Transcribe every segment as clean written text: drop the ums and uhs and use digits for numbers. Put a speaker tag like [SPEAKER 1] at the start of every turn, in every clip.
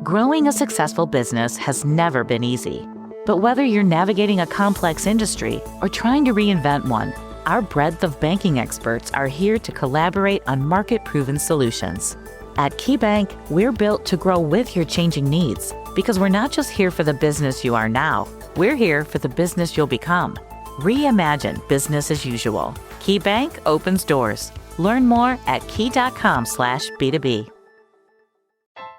[SPEAKER 1] Growing a successful business has never been easy. But whether you're navigating a complex industry or trying to reinvent one, our breadth of banking experts are here to collaborate on market-proven solutions. At KeyBank, we're built to grow with your changing needs because we're not just here for the business you are now, we're here for the business you'll become. Reimagine business as usual. KeyBank opens doors. Learn more at key.com/B2B.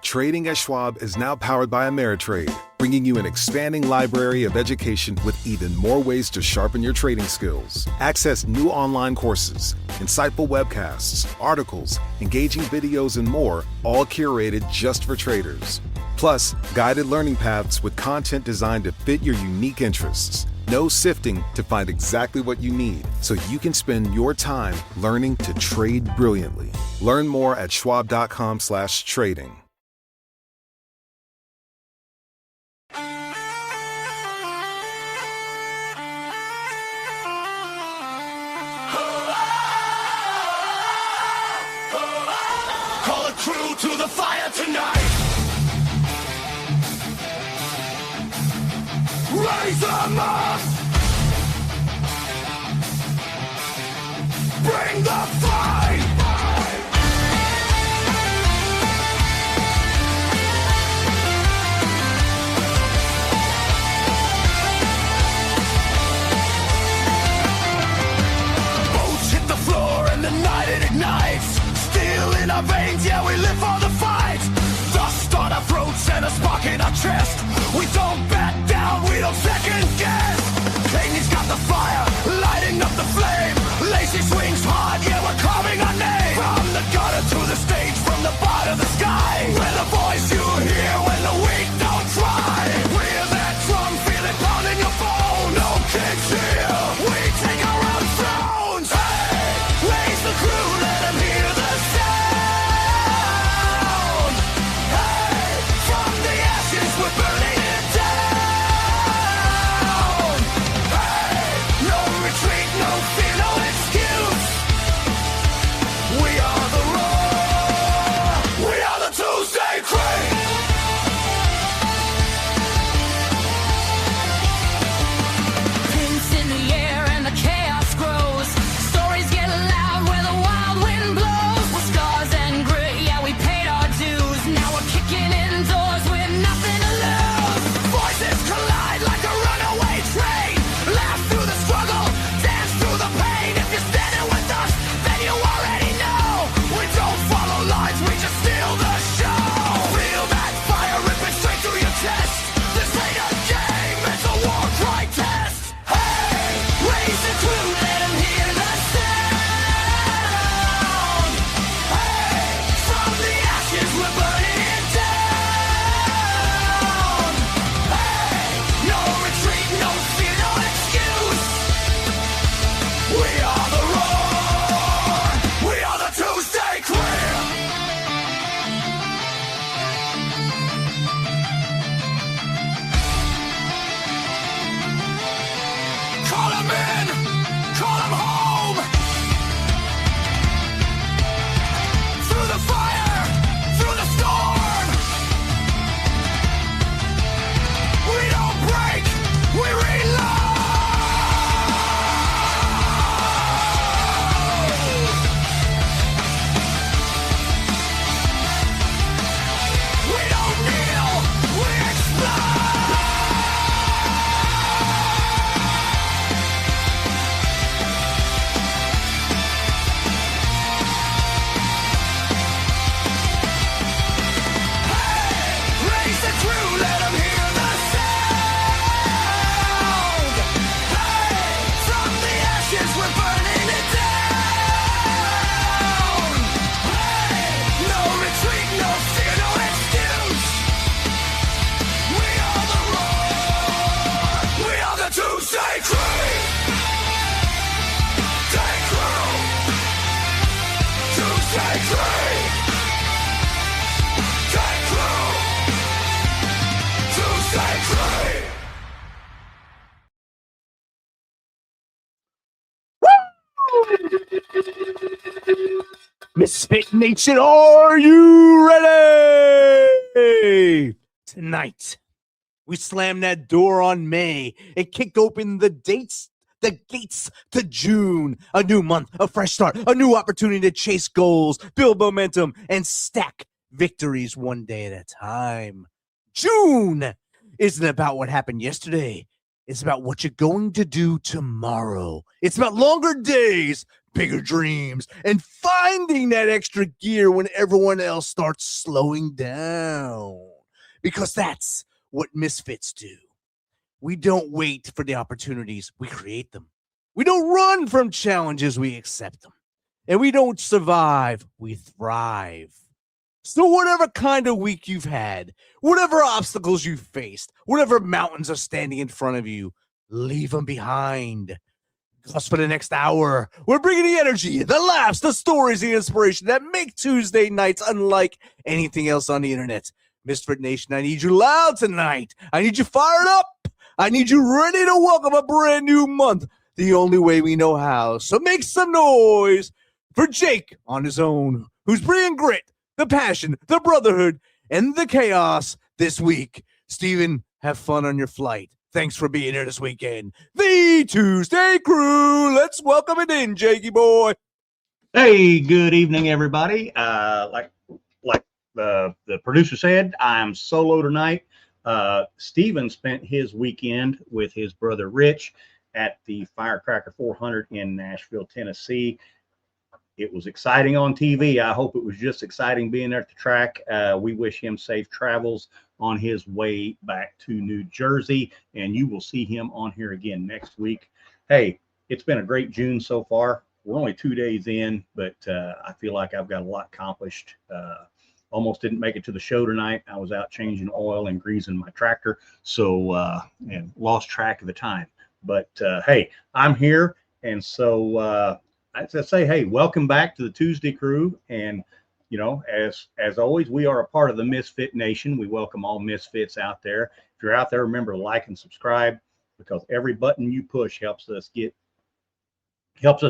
[SPEAKER 2] Trading at Schwab is now powered by Ameritrade, bringing you an expanding library of education with even more ways to sharpen your trading skills. Access new online courses, insightful webcasts, articles, engaging videos, and more, all curated just for traders. Plus, guided learning paths with content designed to fit your unique interests. No sifting to find exactly what you need so you can spend your time learning to trade brilliantly. Learn more at schwab.com/trading.
[SPEAKER 3] Crew to the fire tonight. Raise them up. Bring the fight. Boats hit the floor and the night it ignites. In our veins, yeah, we live for the fight. Dust on our throats and a spark in our chest. We don't back down, we don't second guess. Katie's got the fire, lighting up the flame. Lazy swings hard, yeah, we're carving our name. From the gutter to the stage, from the bar to the sky. We're the voice you hear when the weak don't try. We're that drum, feel it pounding your bone. No kicks here, we take our own thrones. Hey, raise the crew, let them hear the sound. We're burning it down. Hey, no retreat, no fear, no excuse. We are the roar. We are the Tuesday Cream. Pinks in the air and the chaos grows. Stories get loud where the wild wind blows. We're scars and grit, yeah, we paid our dues. Now we're kicking in doors with nothing. Voices collide like a runaway train. Laugh through the struggle, dance through the pain. If you're standing with us, then you already know. We don't follow lines, we just steal the show. Feel that fire ripping straight through your chest. This ain't a game, it's a war cry test. Hey, raise the crew, let them hear the sound. Hey, from the ashes we're burning it down. No retreat, no fear, no excuse. We are the roar. We are the Tuesday Cream. Call them in, call them home. Through the fire, through the storm. We don't break, we reload. We don't kneel, we explode. Hey, raise the crew, let them hear the sound. Hey, from the ashes we're burning it down. Hey, no retreat, no fear, no excuse. We are the roar. We are the Tuesday Cream. Tuesday Crew. Tuesday Cream. Tuesday Crew. Tuesday Cream.
[SPEAKER 4] Misfit Nation, are you ready? Hey, tonight we slammed that door on May and kicked open the gates to June. A new month, a fresh start, a new opportunity to chase goals, build momentum, and stack victories one day at a time. June isn't about what happened yesterday. It's about what you're going to do tomorrow. It's about longer days, bigger dreams, and finding that extra gear when everyone else starts slowing down. Because that's what misfits do. We don't wait for the opportunities, we create them. We don't run from challenges, we accept them. And we don't survive, we thrive. So whatever kind of week you've had, whatever obstacles you've faced, whatever mountains are standing in front of you, leave them behind. Because for the next hour, we're bringing the energy, the laughs, the stories, the inspiration that make Tuesday nights unlike anything else on the internet. Misfit Nation, I need you loud tonight. I need you fired up. I need you ready to welcome a brand new month the only way we know how. So make some noise for Jake on his own, who's bringing grit, the passion, the brotherhood, and the chaos this week. Steven, have fun on your flight. Thanks for being here this weekend. The Tuesday Crew. Let's welcome it in, Jakey boy.
[SPEAKER 5] Hey, good evening, everybody. Like the producer said, I'm solo tonight. Steven spent his weekend with his brother Rich at the Firecracker 400 in Nashville, Tennessee. It was exciting on TV. I hope it was just exciting being there at the track. We wish him safe travels on his way back to New Jersey, and you will see him on here again next week. Hey, it's been a great June so far. We're only 2 days in, but I feel like I've got a lot accomplished. Almost didn't make it to the show tonight. I was out changing oil and greasing my tractor, so and lost track of the time. But hey, I'm here, and so I say, hey, welcome back to the Tuesday Crew. And you know, as always, we are a part of the Misfit Nation. We welcome all misfits out there. If you're out there, remember to like and subscribe, because every button you push helps us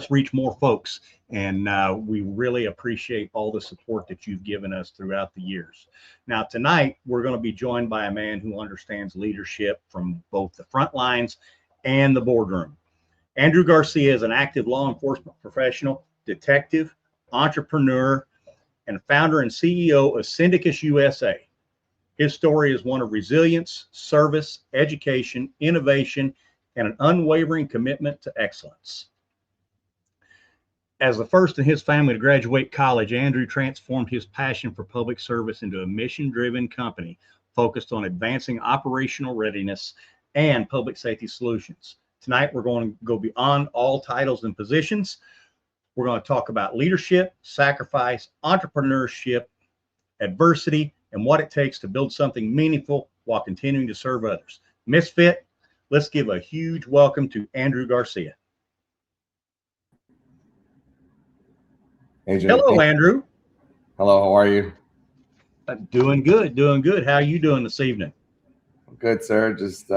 [SPEAKER 5] reach more folks. And we really appreciate all the support that you've given us throughout the years. Now, tonight, we're going to be joined by a man who understands leadership from both the front lines and the boardroom. Andrew Garcia is an active law enforcement professional, detective, entrepreneur, and founder and CEO of Syndicus USA. His story is one of resilience, service, education, innovation, and an unwavering commitment to excellence. As the first in his family to graduate college, Andrew transformed his passion for public service into a mission-driven company focused on advancing operational readiness and public safety solutions. Tonight, we're going to go beyond all titles and positions. We're going to talk about leadership, sacrifice, entrepreneurship, adversity, and what it takes to build something meaningful while continuing to serve others. Misfit, let's give a huge welcome to Andrew Garcia.
[SPEAKER 6] Hey, Jay.
[SPEAKER 5] Hello, Andrew.
[SPEAKER 6] Hello, how are you?
[SPEAKER 5] Doing good, doing good. How are you doing this evening?
[SPEAKER 6] Good, sir. Just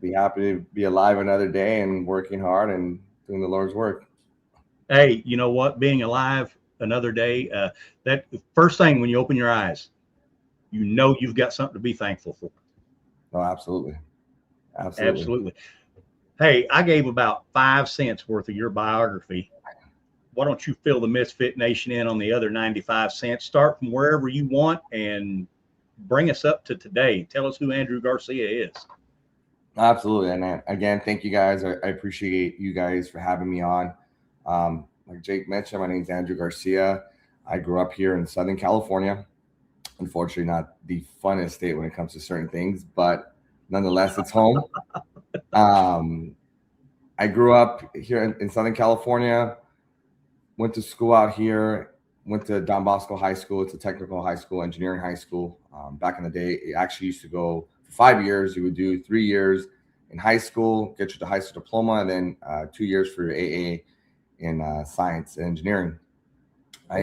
[SPEAKER 6] be happy to be alive another day and working hard and doing the Lord's work.
[SPEAKER 5] Hey, you know what? Being alive another day, that first thing when you open your eyes, you know you've got something to be thankful for.
[SPEAKER 6] Oh, absolutely.
[SPEAKER 5] Absolutely. Hey, I gave about 5 cents worth of your biography. Why don't you fill the Misfit Nation in on the other 95 cents? Start from wherever you want and bring us up to today. Tell us who Andrew Garcia is.
[SPEAKER 6] Absolutely. And again, thank you guys. I appreciate you guys for having me on. Like Jake mentioned, my name is Andrew Garcia. I grew up here in Southern California. Unfortunately, not the funnest state when it comes to certain things, but nonetheless, it's home. I grew up here in Southern California, went to school out here, went to Don Bosco High School. It's a technical high school, engineering high school. Back in the day, it actually used to go for 5 years. You would do 3 years in high school, get you the high school diploma, and then 2 years for your AA in science and engineering. I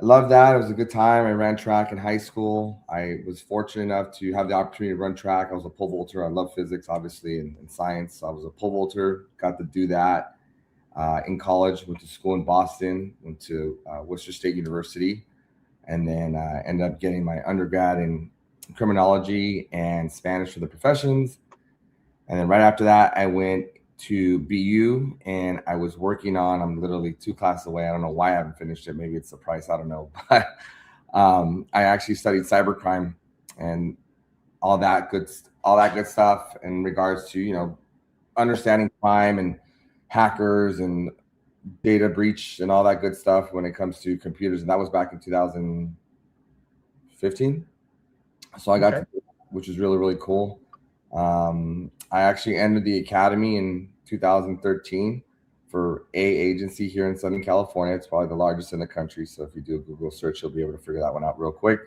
[SPEAKER 6] loved that. It was a good time. I ran track in high school. I was fortunate enough to have the opportunity to run track. I was a pole vaulter. I love physics, obviously, and science. So I was a pole vaulter, got to do that. In college, went to school in Boston, went to Worcester State University. and then ended up getting my undergrad in criminology and Spanish for the professions. And then right after that, I went to BU, and I was working on, I'm literally 2 classes away. I don't know why I haven't finished it. Maybe it's the price. I don't know. But I actually studied cybercrime and all that good stuff in regards to, you know, understanding crime and hackers and data breach and all that good stuff when it comes to computers. And that was back in 2015. So I got to, which is really, really cool. I actually entered the academy in 2013 for A agency here in Southern California. It's probably the largest in the country. So if you do a Google search, you'll be able to figure that one out real quick.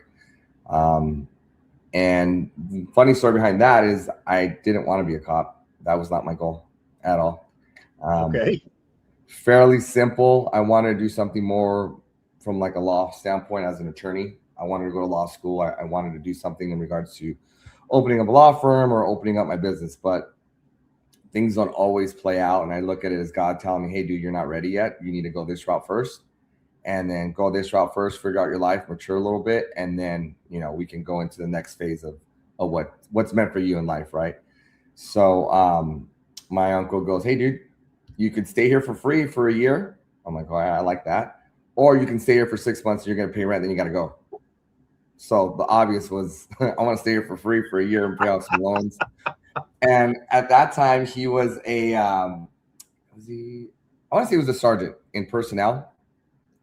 [SPEAKER 6] And the funny story behind that is I didn't want to be a cop. That was not my goal at all. Fairly simple. I wanted to do something more from like a law standpoint as an attorney. I wanted to go to law school. I wanted to do something in regards to opening up a law firm or opening up my business, but things don't always play out. And I look at it as God telling me, hey, dude, you're not ready yet. You need to go this route first, and then go this route first, figure out your life, mature a little bit. And then, you know, we can go into the next phase of what's meant for you in life. Right. So my uncle goes, hey, dude, you could stay here for free for a year. I'm like, oh, I like that. Or you can stay here for 6 months and you're going to pay rent, then you got to go. So the obvious was I want to stay here for free for a year and pay off some loans. And at that time, he was I want to say he was a sergeant in personnel.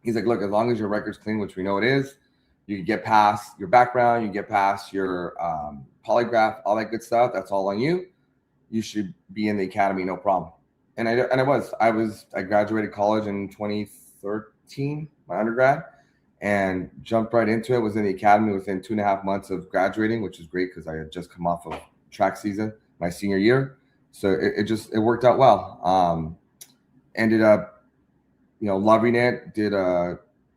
[SPEAKER 6] He's like, look, as long as your record's clean, which we know it is, you can get past your background, you get past your polygraph, all that good stuff. That's all on you. You should be in the academy, no problem. And I graduated college in 2013, my undergrad, and jumped right into it. Was in the academy within 2.5 months of graduating, which is great because I had just come off of track season my senior year. So it worked out well. Ended up, you know, loving it. Did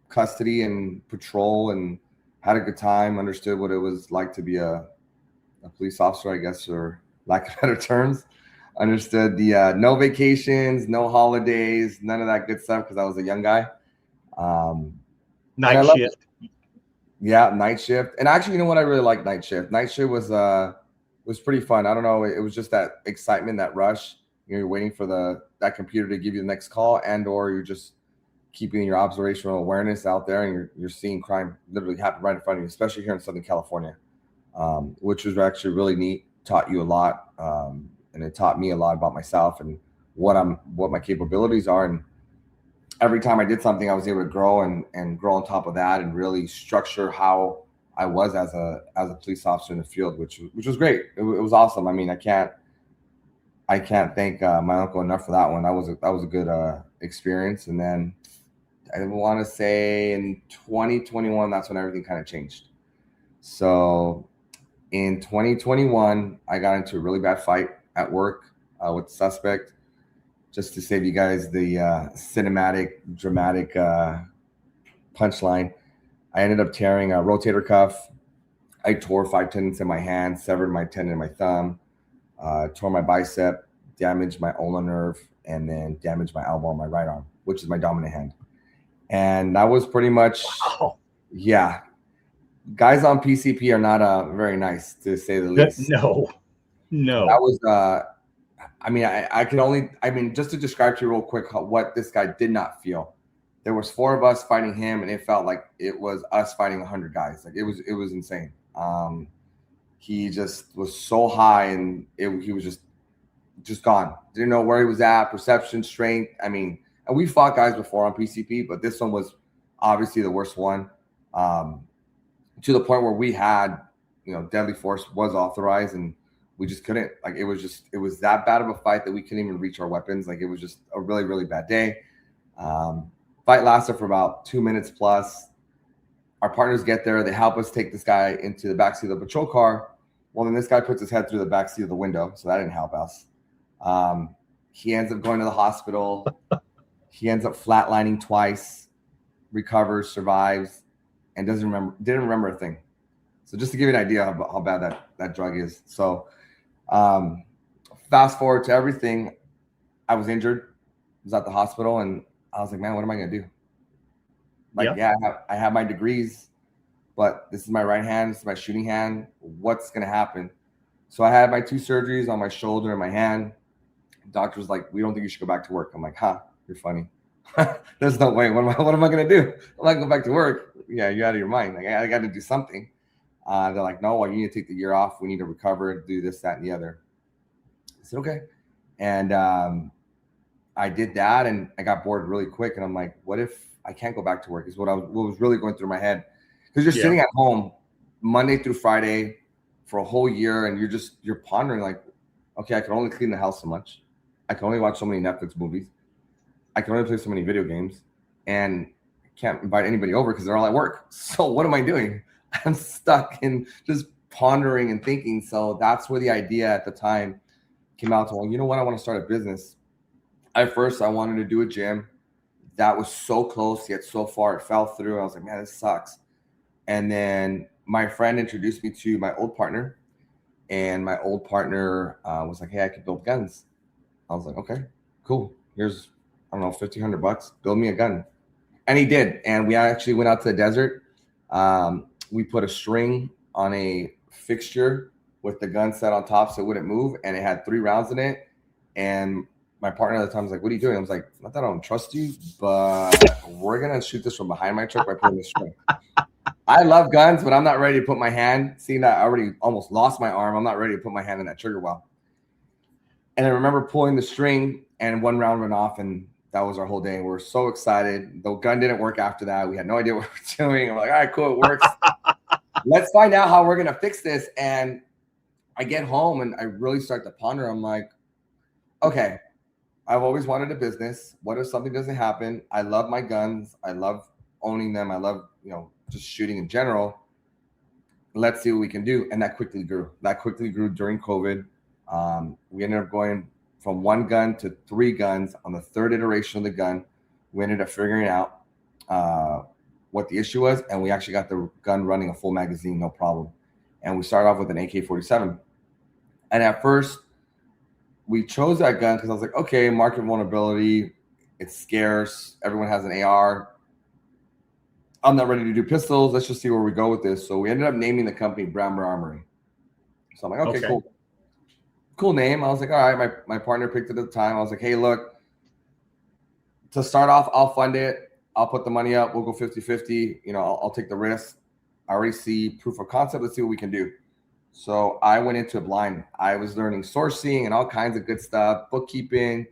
[SPEAKER 6] custody and patrol and had a good time. Understood what it was like to be a police officer, I guess, or lack of better terms. Understood the no vacations, no holidays, none of that good stuff because I was a young guy.
[SPEAKER 5] Night shift.
[SPEAKER 6] Yeah, night shift. And actually, you know what? I really liked night shift. Night shift was pretty fun. I don't know. It was just that excitement, that rush. You know, you're waiting for that computer to give you the next call, and or you're just keeping your observational awareness out there, and you're seeing crime literally happen right in front of you, especially here in Southern California, which was actually really neat. Taught you a lot, and it taught me a lot about myself and what my capabilities are. And every time I did something, I was able to grow and grow on top of that, and really structure how I was as a police officer in the field, which was great. It was awesome. I mean, I can't thank my uncle enough for that one. That was a good experience. And then I want to say in 2021, that's when everything kind of changed. So in 2021, I got into a really bad fight at work with the suspect. Just to save you guys the cinematic, dramatic punchline, I ended up tearing a rotator cuff. I tore 5 tendons in my hand, severed my tendon in my thumb, tore my bicep, damaged my ulnar nerve, and then damaged my elbow on my right arm, which is my dominant hand. And that was pretty much, yeah. Guys on PCP are not very nice, to say the least.
[SPEAKER 5] No.
[SPEAKER 6] That was, I mean, just to describe to you real quick what this guy did not feel. There was 4 of us fighting him, and it felt like it was us fighting 100 guys. Like it was insane. He just was so high, and he was just gone. Didn't know where he was at, perception, strength. I mean, and we fought guys before on PCP, but this one was obviously the worst one. To the point where we had, you know, deadly force was authorized, and we just couldn't. Like it was that bad of a fight that we couldn't even reach our weapons. Like it was just a really, really bad day. Fight lasted for about 2 minutes plus. Our partners get there. They help us take this guy into the backseat of the patrol car. Well, then this guy puts his head through the backseat of the window, so that didn't help us. He ends up going to the hospital. He ends up flatlining twice, recovers, survives, and didn't remember a thing. So just to give you an idea of how bad that drug is. So fast forward to everything. I was injured. I was at the hospital, and I was like, man, what am I going to do? Like, yeah, I have my degrees. but this is my right hand. This is my shooting hand. What's going to happen? So I had my 2 surgeries on my shoulder and my hand. The doctor was like, we don't think you should go back to work. I'm like, you're funny. There's no way. What am I going to do? I'm not going to go back to work. Yeah, you're out of your mind. Like, I got to do something. They're like, no, well, you need to take the year off. We need to recover, do this, that, and the other. I said, okay. And I did that, and I got bored really quick. And I'm like, what if I can't go back to work? Is what was really going through my head. Because you're sitting at home Monday through Friday for a whole year, and you're pondering like, okay, I can only clean the house so much. I can only watch so many Netflix movies. I can only play so many video games, and I can't invite anybody over because they're all at work. So what am I doing? I'm stuck in just pondering and thinking. So that's where the idea at the time came out to, well, you know what? I want to start a business. At first, I wanted to do a gym. That was so close, yet so far it fell through. I was like, man, this sucks. And then my friend introduced me to my old partner, and my old partner was like, hey, I could build guns. I was like, okay, cool. Here's, I don't know, $1,500, build me a gun. And he did. And we actually went out to the desert. We put a string on a fixture with the gun set on top so it wouldn't move. And it had 3 rounds in it. And my partner at the time was like, what are you doing? I was like, not that I don't trust you, but we're going to shoot this from behind my truck by pulling the string. I love guns, but I'm not ready to put my hand, seeing that I already almost lost my arm, I'm not ready to put my hand in that trigger well. And I remember pulling the string, and 1 round went off, and that was our whole day. We were so excited. The gun didn't work after that. We had no idea what we were doing. I'm like, all right, cool, it works. Let's find out how we're going to fix this. And I get home, and I really start to ponder. I'm like, okay, I've always wanted a business. What if something doesn't happen? I love my guns. I love owning them. I love, just shooting in general. Let's see what we can do. And that quickly grew. During COVID. We ended up going from 1 gun to 3 guns. On the 3rd iteration of the gun, we ended up figuring out what the issue was, and we actually got the gun running a full magazine, no problem. And we started off with an AK-47. And at first, we chose that gun because I was like, okay, market vulnerability, it's scarce, everyone has an AR. I'm not ready to do pistols. Let's just see where we go with this. So we ended up naming the company Brammer Armory. So I'm like, okay, cool name. I was like, all right, my partner picked it at the time. I was like, hey, look, to start off, I'll fund it. I'll put the money up. We'll go 50-50. I'll take the risk. I already see proof of concept. Let's see what we can do. So I went into it blind. I was learning sourcing and all kinds of good stuff, bookkeeping,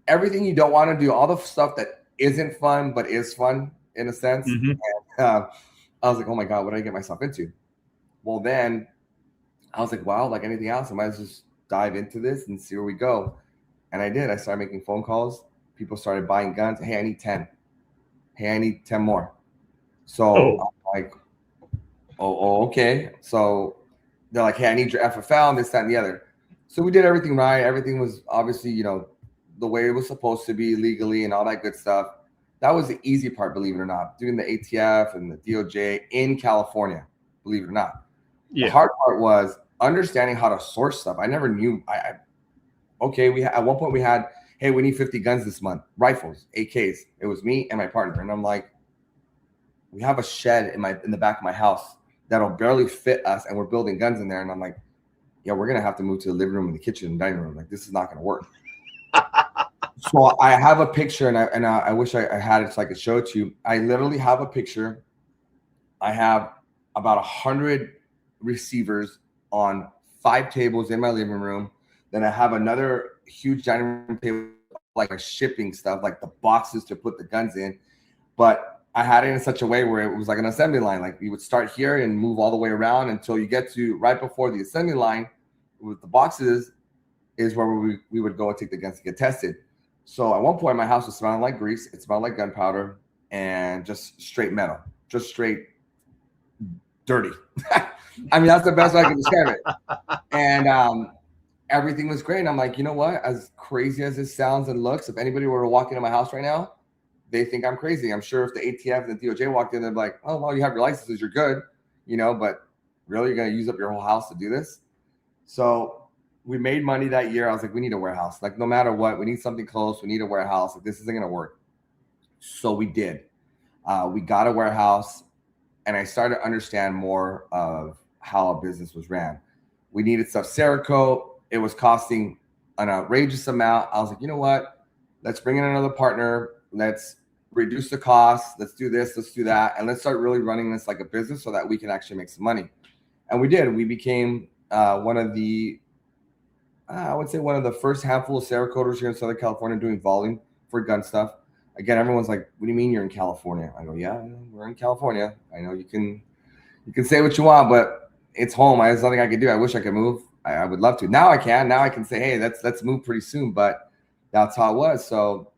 [SPEAKER 6] everything you don't want to do, all the stuff that isn't fun but is fun in a sense. Mm-hmm. And, I was like, oh my God, what did I get myself into? Well, then I was like, wow, like anything else, I might as well just dive into this and see where we go. And I did. I started making phone calls. People started buying guns. Hey, I need 10. Hey, I need 10 more. So I'm like, okay. So they're like, hey, I need your FFL and this, that, and the other. So we did everything right. Everything was obviously, the way it was supposed to be legally and all that good stuff. That was the easy part, believe it or not, doing the ATF and the DOJ in California, believe it or not. Yeah. The hard part was understanding how to source stuff. I never knew. At one point we had, hey, we need 50 guns this month, rifles, AKs. It was me and my partner. And I'm like, we have a shed in the back of my house that'll barely fit us, and we're building guns in there. And I'm like, yeah, we're going to have to move to the living room and the kitchen and dining room. Like, this is not going to work. So I have a picture, and I wish I had it so I could show it to you. I literally have a picture. I have about 100 receivers on 5 tables in my living room. Then I have another huge dining room table, like shipping stuff, like the boxes to put the guns in. But I had it in such a way where it was like an assembly line. Like you would start here and move all the way around until you get to right before the assembly line with the boxes is where we would go and take the guns to get tested. So at one point, my house was smelling like grease. It smelled like gunpowder and just straight metal, just straight dirty. I mean, that's the best way I can describe it. And everything was great. And I'm like, you know what? As crazy as this sounds and looks, if anybody were to walk into my house right now, they think I'm crazy. I'm sure if the ATF and the DOJ walked in, they'd be like, oh, well, you have your licenses, you're good, but really you're going to use up your whole house to do this? So we made money that year. I was like, we need a warehouse. Like, no matter what, we need something close. We need a warehouse. Like, this isn't going to work. So we did. We got a warehouse. and I started to understand more of how a business was ran. We needed stuff Cerakote. It was costing an outrageous amount. I was like, you know what? Let's bring in another partner. Let's reduce the cost. Let's do this. Let's do that. And let's start really running this like a business so that we can actually make some money. And we did. We became one of the first handful of Cerakoters here in Southern California doing volume for gun stuff. Again, everyone's like, what do you mean you're in California? I go, yeah, we're in California. I know you can say what you want, but it's home. There's nothing I can do. I wish I could move. I would love to. Now I can. Now I can say, hey, let's move pretty soon. But that's how it was. So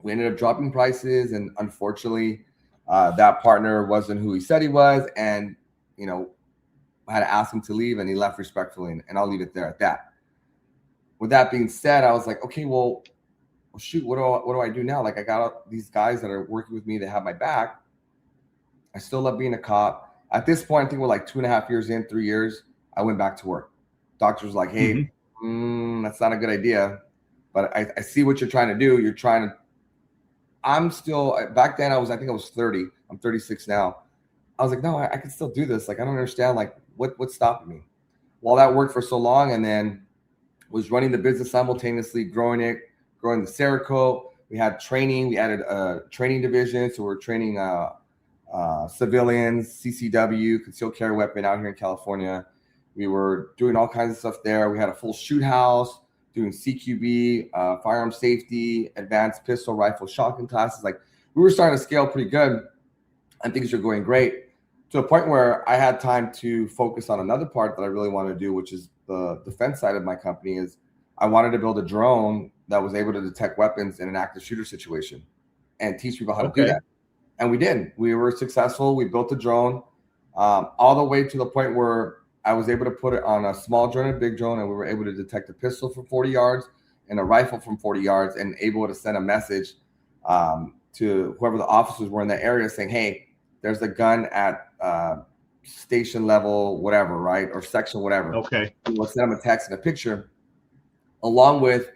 [SPEAKER 6] we ended up dropping prices, and unfortunately, that partner wasn't who he said he was, and I had to ask him to leave, and he left respectfully, and I'll leave it there at that. With that being said, I was like, okay, well shoot, what do I do now? Like, I got these guys that are working with me that have my back. I still love being a cop. At this point, I think we're like 2.5 years in, 3 years, I went back to work. Doctor was like, hey, that's not a good idea, but I see what you're trying to do. I'm still, back then I think I was 30. I'm 36 now. I was like, no, I can still do this. Like, I don't understand, like, what's stopping me? Well, that worked for so long, and then was running the business simultaneously, growing the Cerakote. We had training. We added a training division. So we're training civilians, CCW, concealed carry weapon out here in California. We were doing all kinds of stuff there. We had a full shoot house, doing CQB, firearm safety, advanced pistol, rifle, shotgun classes. Like, we were starting to scale pretty good, and things were going great, to a point where I had time to focus on another part that I really wanted to do, which is the defense side of my company. Is I wanted to build a drone that was able to detect weapons in an active shooter situation and teach people how to do that. And we did. We were successful. We built a drone all the way to the point where I was able to put it on a small drone and a big drone, and we were able to detect a pistol from 40 yards and a rifle from 40 yards, and able to send a message to whoever the officers were in that area saying, hey, there's a gun at station level, whatever, right? Or section, whatever.
[SPEAKER 5] Okay.
[SPEAKER 6] We'll send them a text and a picture, along with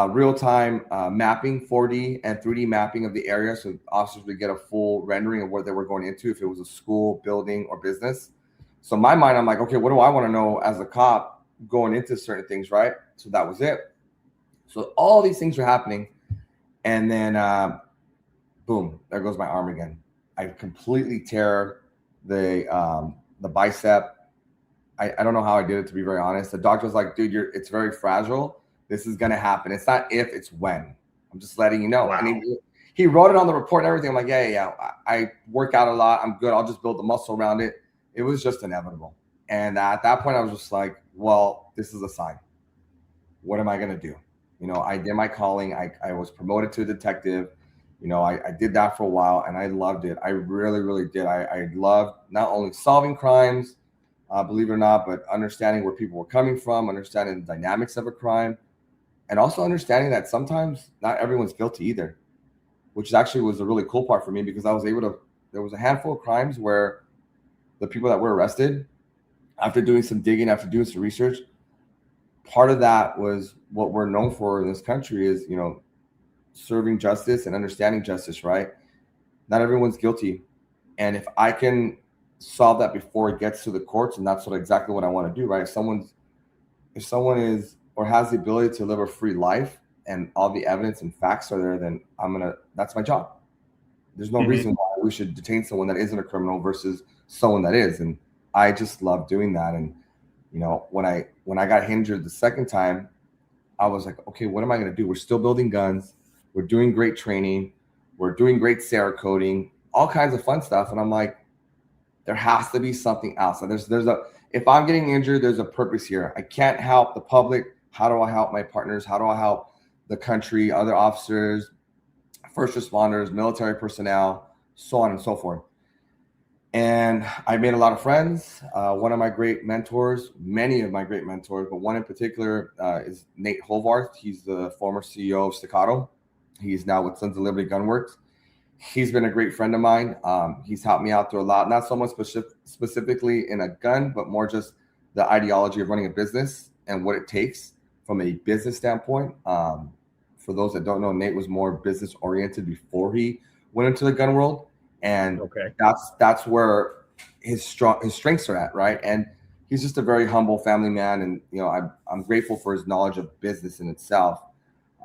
[SPEAKER 6] real-time mapping, 4D and 3D mapping of the area, so officers would get a full rendering of what they were going into, if it was a school, building, or business. So in my mind, I'm like, okay, what do I want to know as a cop going into certain things, right? So that was it. So all these things are happening, and then boom, there goes my arm again. I completely tear the bicep. I don't know how I did it, to be very honest. The doctor was like, dude, it's very fragile. This is going to happen. It's not if, it's when. I'm just letting you know. Wow. And he wrote it on the report and everything. I'm like, yeah. I work out a lot. I'm good. I'll just build the muscle around it. It was just inevitable. And at that point, I was just like, well, this is a sign. What am I going to do? I did my calling. I was promoted to a detective. I did that for a while, and I loved it. I really, really did. I loved not only solving crimes, believe it or not, but understanding where people were coming from, understanding the dynamics of a crime, and also understanding that sometimes not everyone's guilty either, which actually was a really cool part for me, because I was able to, there was a handful of crimes where the people that were arrested, after doing some digging, after doing some research, part of that was what we're known for in this country is, serving justice and understanding justice, right? Not everyone's guilty. And if I can solve that before it gets to the courts, and that's exactly what I want to do, right? If someone is or has the ability to live a free life and all the evidence and facts are there, then that's my job. There's no reason why we should detain someone that isn't a criminal versus someone that is. And I just love doing that. And, when I got injured the second time, I was like, okay, what am I going to do? We're still building guns. We're doing great training. We're doing great Cerakoting, all kinds of fun stuff. And I'm like, there has to be something else. And if I'm getting injured, there's a purpose here. I can't help the public. How do I help my partners? How do I help the country, other officers, first responders, military personnel, so on and so forth? And I made a lot of friends. One of my great mentors, many of my great mentors, but one in particular is Nate Holvarth. He's the former CEO of Staccato. He's now with Sons of Liberty Gunworks. He's been a great friend of mine. He's helped me out through a lot, not so much specifically in a gun, but more just the ideology of running a business and what it takes from a business standpoint. For those that don't know, Nate was more business oriented before he went into the gun world. And
[SPEAKER 5] Okay.
[SPEAKER 6] that's where his strengths are at, right? And he's just a very humble family man, and I'm grateful for his knowledge of business in itself.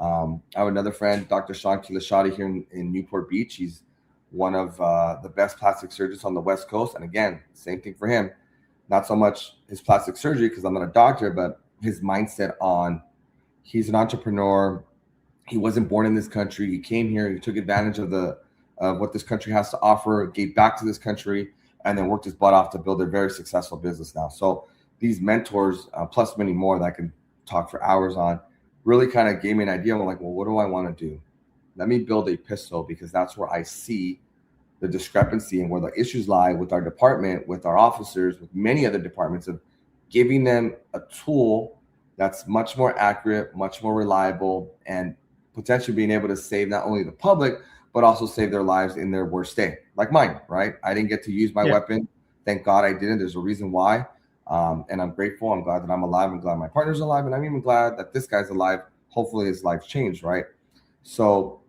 [SPEAKER 6] I have another friend, Dr. Sean Kilashadi, here in Newport Beach. He's one of the best plastic surgeons on the West Coast, and again, same thing for him. Not so much his plastic surgery, because I'm not a doctor, but his mindset on, he's an entrepreneur. He wasn't born in this country. He came here. He took advantage of what this country has to offer, gave back to this country, and then worked his butt off to build a very successful business now. So these mentors, plus many more that I can talk for hours on, really kind of gave me an idea. I'm like, well, what do I want to do? Let me build a pistol, because that's where I see the discrepancy and where the issues lie with our department, with our officers, with many other departments, of giving them a tool that's much more accurate, much more reliable, and potentially being able to save not only the public, but also save their lives in their worst day, like mine, right? I didn't get to use my weapon. Thank God I didn't. There's a reason why. And I'm grateful. I'm glad that I'm alive. I'm glad my partner's alive. And I'm even glad that this guy's alive. Hopefully his life changed, right? So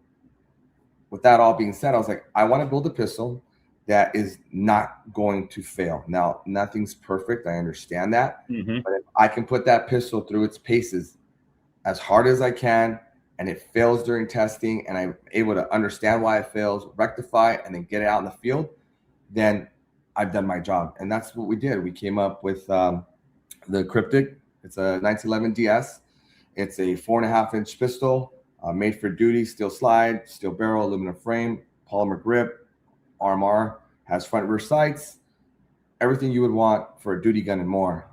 [SPEAKER 6] with that all being said, I was like, I want to build a pistol that is not going to fail. Now, nothing's perfect. I understand that.
[SPEAKER 5] Mm-hmm.
[SPEAKER 6] But if I can put that pistol through its paces as hard as I can, and it fails during testing, and I'm able to understand why it fails, rectify it, and then get it out in the field, then I've done my job. And that's what we did. We came up with the Cryptic. It's a 1911 DS. It's a 4.5-inch pistol, made for duty, steel slide, steel barrel, aluminum frame, polymer grip, RMR, has front rear sights, everything you would want for a duty gun and more.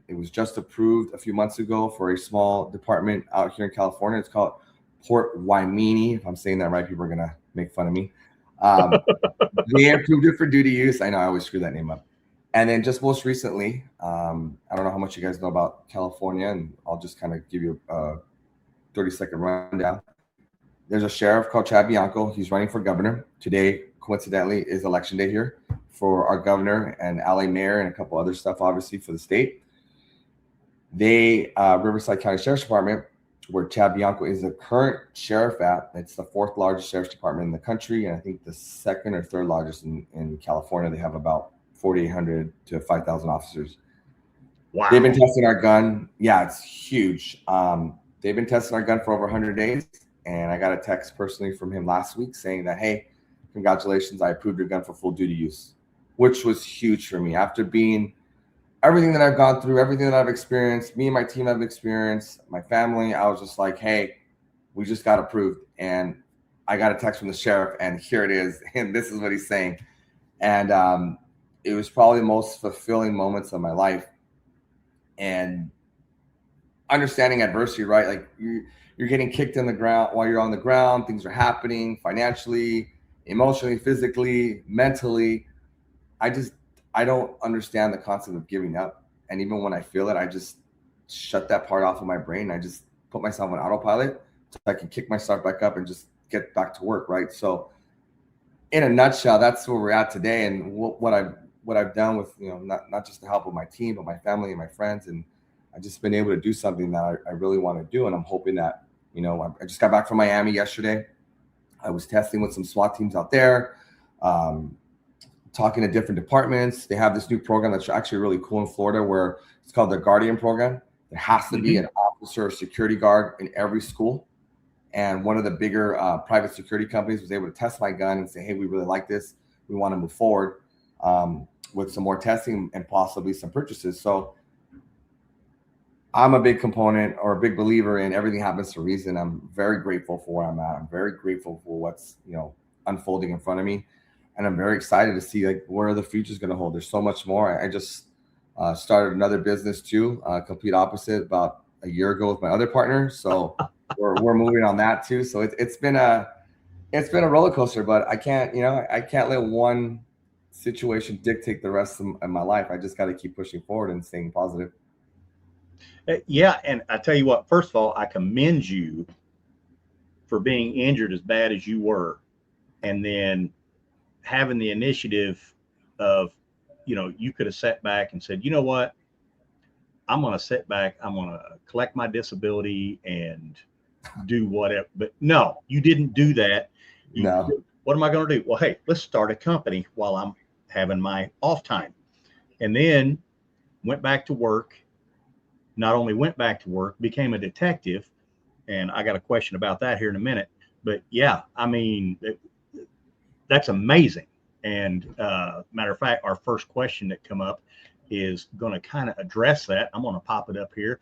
[SPEAKER 6] It was just approved a few months ago for a small department out here in California. It's called Port Waimini. If I'm saying that right, people are going to make fun of me. They approved it for duty use. I know I always screw that name up. And then just most recently, I don't know how much you guys know about California, and I'll just kind of give you a 30-second rundown. There's a sheriff called Chad Bianco. He's running for governor. Today, coincidentally, is election day here for our governor and LA mayor and a couple other stuff, obviously, for the state. They, Riverside County Sheriff's Department, where Chad Bianco is the current sheriff at, it's the 4th largest sheriff's department in the country, and I think the 2nd or 3rd largest in California. They have about 4,800 to 5,000 officers.
[SPEAKER 5] Wow.
[SPEAKER 6] They've been testing our gun. Yeah, it's huge. They've been testing our gun for over 100 days, and I got a text personally from him last week saying that, hey, congratulations, I approved your gun for full duty use, which was huge for me. After being everything that I've gone through, everything that I've experienced, me and my team have experienced, my family, I was just like, hey, we just got approved. And I got a text from the sheriff, and here it is. And this is what he's saying. And it was probably the most fulfilling moments of my life. And understanding adversity, right? Like you're getting kicked in the ground while you're on the ground. Things are happening financially, emotionally, physically, mentally. I don't understand the concept of giving up. And even when I feel it, I just shut that part off of my brain. I just put myself on autopilot so I can kick myself back up and just get back to work, right? So in a nutshell, that's where we're at today. And what I've done with, not just the help of my team, but my family and my friends. And I've just been able to do something that I really want to do. And I'm hoping that, I just got back from Miami yesterday. I was testing with some SWAT teams out there, talking to different departments. They have this new program that's actually really cool in Florida, where it's called the Guardian program. There has to be an officer or security guard in every school. And one of the bigger private security companies was able to test my gun and say, hey, we really like this. We want to move forward with some more testing and possibly some purchases. So I'm a big component or a big believer in everything happens for a reason. I'm very grateful for where I'm at. I'm very grateful for what's, unfolding in front of me. And I'm very excited to see where the future is going to hold. There's so much more. I just started another business too, complete opposite, about a year ago with my other partner. So we're moving on that too. So it's been a roller coaster, but I can't let one situation dictate the rest of my life. I just got to keep pushing forward and staying positive.
[SPEAKER 5] Yeah. And I tell you what, first of all, I commend you for being injured as bad as you were. And then having the initiative of, you could have sat back and said, you know what, I'm going to sit back. I'm going to collect my disability and do whatever. But no, you didn't do that.
[SPEAKER 6] No.
[SPEAKER 5] what am I going to do? Well, hey, let's start a company while I'm having my off time. And then went back to work. Not only went back to work, became a detective. And I got a question about that here in a minute. But yeah, I mean, that's amazing. And matter of fact, our first question that come up is going to kind of address that. I'm going to pop it up here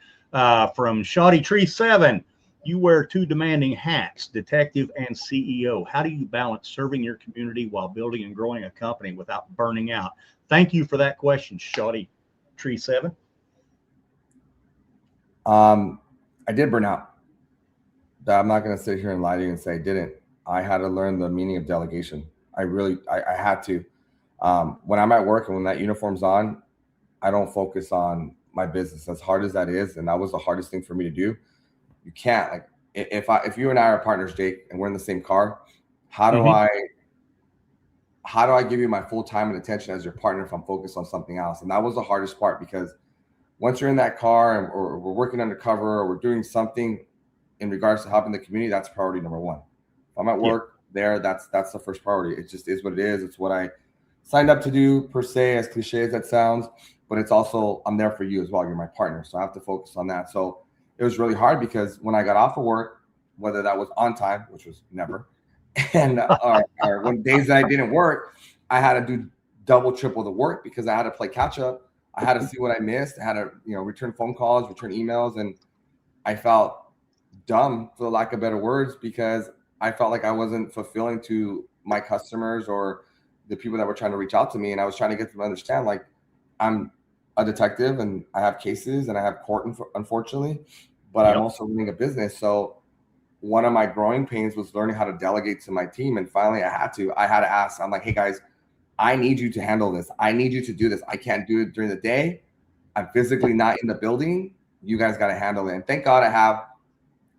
[SPEAKER 5] from Shoddy Tree 7. You wear two demanding hats, detective and CEO. How do you balance serving your community while building and growing a company without burning out? Thank you for that question, Shoddy Tree 7.
[SPEAKER 6] I did burn out. I'm not going to sit here and lie to you and say I didn't. I had to learn the meaning of delegation. I had to. When I'm at work and when that uniform's on, I don't focus on my business, as hard as that is. And that was the hardest thing for me to do. You can't, like, if you and I are partners, Jake, and we're in the same car, how do I give you my full time and attention as your partner if I'm focused on something else? And that was the hardest part, because once you're in that car or we're working undercover or we're doing something in regards to helping the community, that's priority number one. If I'm at work there, that's the first priority. It just is what it is. It's what I signed up to do, per se, as cliche as that sounds, but it's also, I'm there for you as well. You're my partner. So I have to focus on that. So it was really hard, because when I got off of work, whether that was on time, which was never, and or when days that I didn't work, I had to do double, triple the work, because I had to play catch up. I had to see what I missed. I had to, return phone calls, return emails, and I felt dumb, for lack of better words, because I felt like I wasn't fulfilling to my customers or the people that were trying to reach out to me. And I was trying to get them to understand, like, I'm a detective and I have cases and I have court, unfortunately, but I'm also running a business. So one of my growing pains was learning how to delegate to my team. And finally I had to ask, I'm like, hey guys, I need you to handle this. I need you to do this. I can't do it during the day. I'm physically not in the building. You guys got to handle it. And thank God I have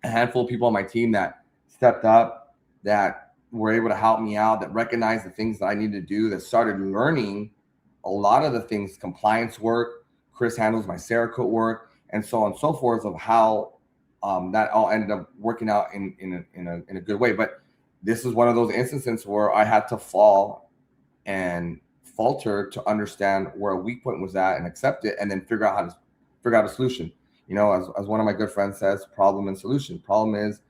[SPEAKER 6] a handful of people on my team that stepped up, that were able to help me out, that recognized the things that I needed to do, that started learning a lot of the things, compliance work. Chris handles my Cerakote work, and so on and so forth, of how that all ended up working out in a good way. But this is one of those instances where I had to fall and falter to understand where a weak point was at and accept it, and then figure out a solution. As one of my good friends says, problem and solution. Problem is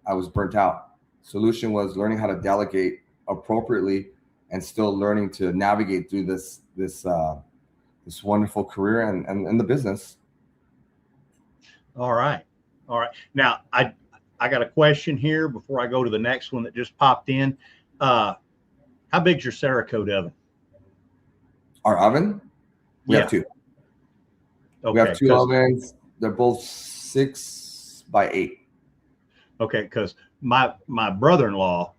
[SPEAKER 6] I was burnt out. Solution was learning how to delegate appropriately and still learning to navigate through this wonderful career and the business.
[SPEAKER 5] All right. Now I got a question here before I go to the next one that just popped in. How big's your Cerakote oven?
[SPEAKER 6] Our oven? We have two. Okay, we have two ovens. They're both 6 by 8.
[SPEAKER 5] Okay, because my brother-in-law,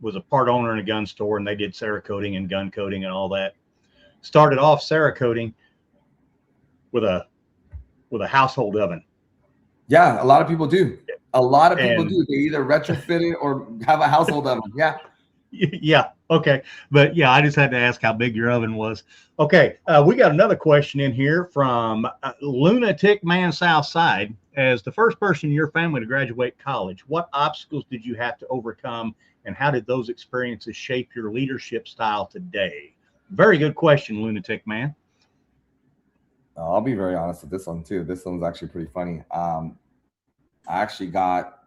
[SPEAKER 5] was a part owner in a gun store, and they did Cerakoting and gun coating and all that. Started off Cerakoting with a household oven.
[SPEAKER 6] Yeah, a lot of people do. They either retrofit it or have a household oven. Yeah.
[SPEAKER 5] Yeah. Okay. But yeah, I just had to ask how big your oven was. Okay. We got another question in here from Lunatic Man Southside. As the first person in your family to graduate college, what obstacles did you have to overcome, and how did those experiences shape your leadership style today? Very good question, Lunatic Man.
[SPEAKER 6] I'll be very honest with this one too. This one's actually pretty funny. I actually got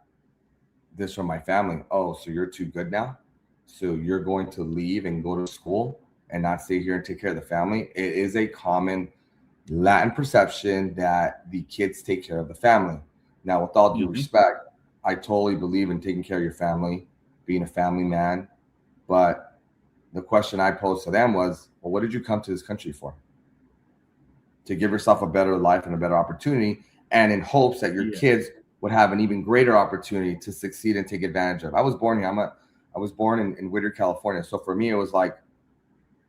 [SPEAKER 6] this from my family. Oh, so you're too good now? So you're going to leave and go to school and not stay here and take care of the family? It is a common Latin perception that the kids take care of the family. Now, with all due respect, I totally believe in taking care of your family, being a family man. But the question I posed to them was, well, what did you come to this country for? To give yourself a better life and a better opportunity, and in hopes that your kids would have an even greater opportunity to succeed and take advantage of. I was born here. I was born in Whittier, California. So for me, it was like,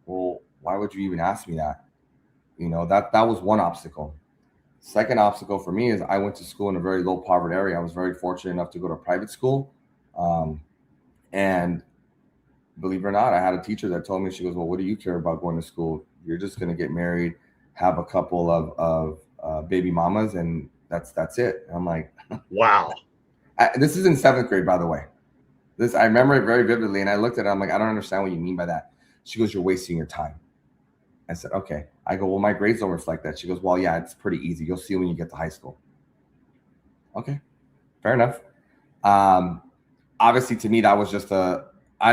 [SPEAKER 6] well, why would you even ask me that? That was one obstacle. Second obstacle for me is I went to school in a very low poverty area. I was very fortunate enough to go to a private school. And believe it or not, I had a teacher that told me, she goes, well, what do you care about going to school? You're just going to get married, have a couple of baby mamas, and that's it. And I'm like,
[SPEAKER 5] wow.
[SPEAKER 6] This is in 7th grade, by the way. This, I remember it very vividly. And I looked at her, I'm like, I don't understand what you mean by that. She goes, you're wasting your time. I said, okay. I go, well, my grades don't reflect that. She goes, well, yeah, it's pretty easy. You'll see when you get to high school. Okay, fair enough. Obviously, to me, that was just I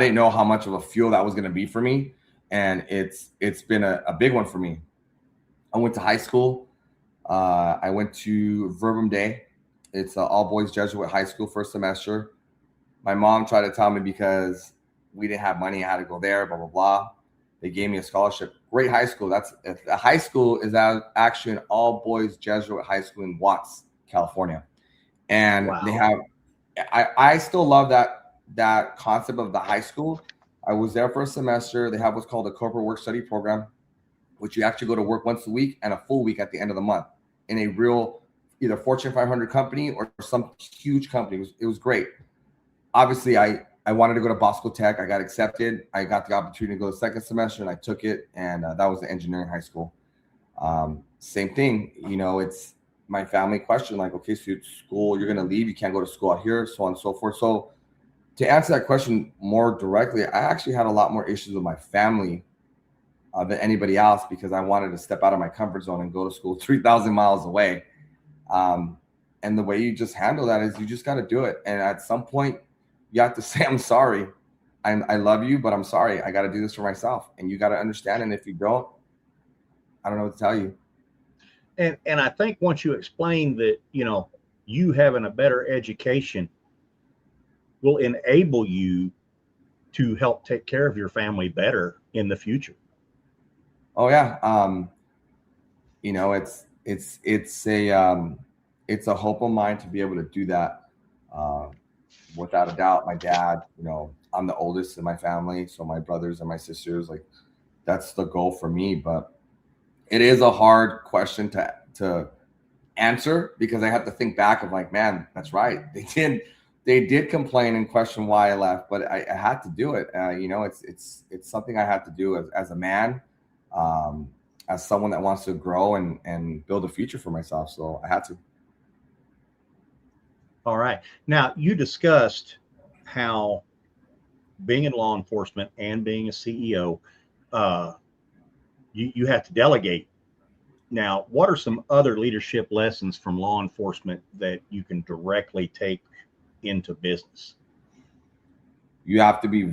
[SPEAKER 6] didn't know how much of a fuel that was going to be for me. And it's been a big one for me. I went to high school. I went to Verbum Day. It's an all-boys Jesuit high school first semester. My mom tried to tell me because we didn't have money, I had to go there, blah, blah, blah. They gave me a scholarship. Great high school. A high school is actually an all-boys Jesuit high school in Watts, California. And wow. They have, I still love that concept of the high school. I was there for a semester. They have what's called a corporate work study program, which you actually go to work once a week and a full week at the end of the month in a real either Fortune 500 company or some huge company. It was great. Obviously, I wanted to go to Bosco Tech. I got accepted. I got the opportunity to go the second semester, and I took it, and that was the engineering high school. Same thing, it's my family question, like, okay, so school, you're going to leave. You can't go to school out here, so on and so forth. So to answer that question more directly, I actually had a lot more issues with my family than anybody else because I wanted to step out of my comfort zone and go to school 3,000 miles away. And the way you just handle that is you just got to do it. And at some point, you have to say, I'm sorry. I love you, but I'm sorry. I got to do this for myself. And you got to understand. And if you don't, I don't know what to tell you.
[SPEAKER 5] And I think once you explain that, you having a better education will enable you to help take care of your family better in the future.
[SPEAKER 6] Oh yeah. It's a hope of mine to be able to do that. Without a doubt, my dad, I'm the oldest in my family. So my brothers and my sisters, like, that's the goal for me. But it is a hard question to answer because I have to think back of like, man, that's right. They did complain and question why I left, but I had to do it. It's something I had to do as a man, as someone that wants to grow and build a future for myself. So I had to.
[SPEAKER 5] All right. Now, you discussed how being in law enforcement and being a CEO, you have to delegate. Now, what are some other leadership lessons from law enforcement that you can directly take into business?
[SPEAKER 6] You have to be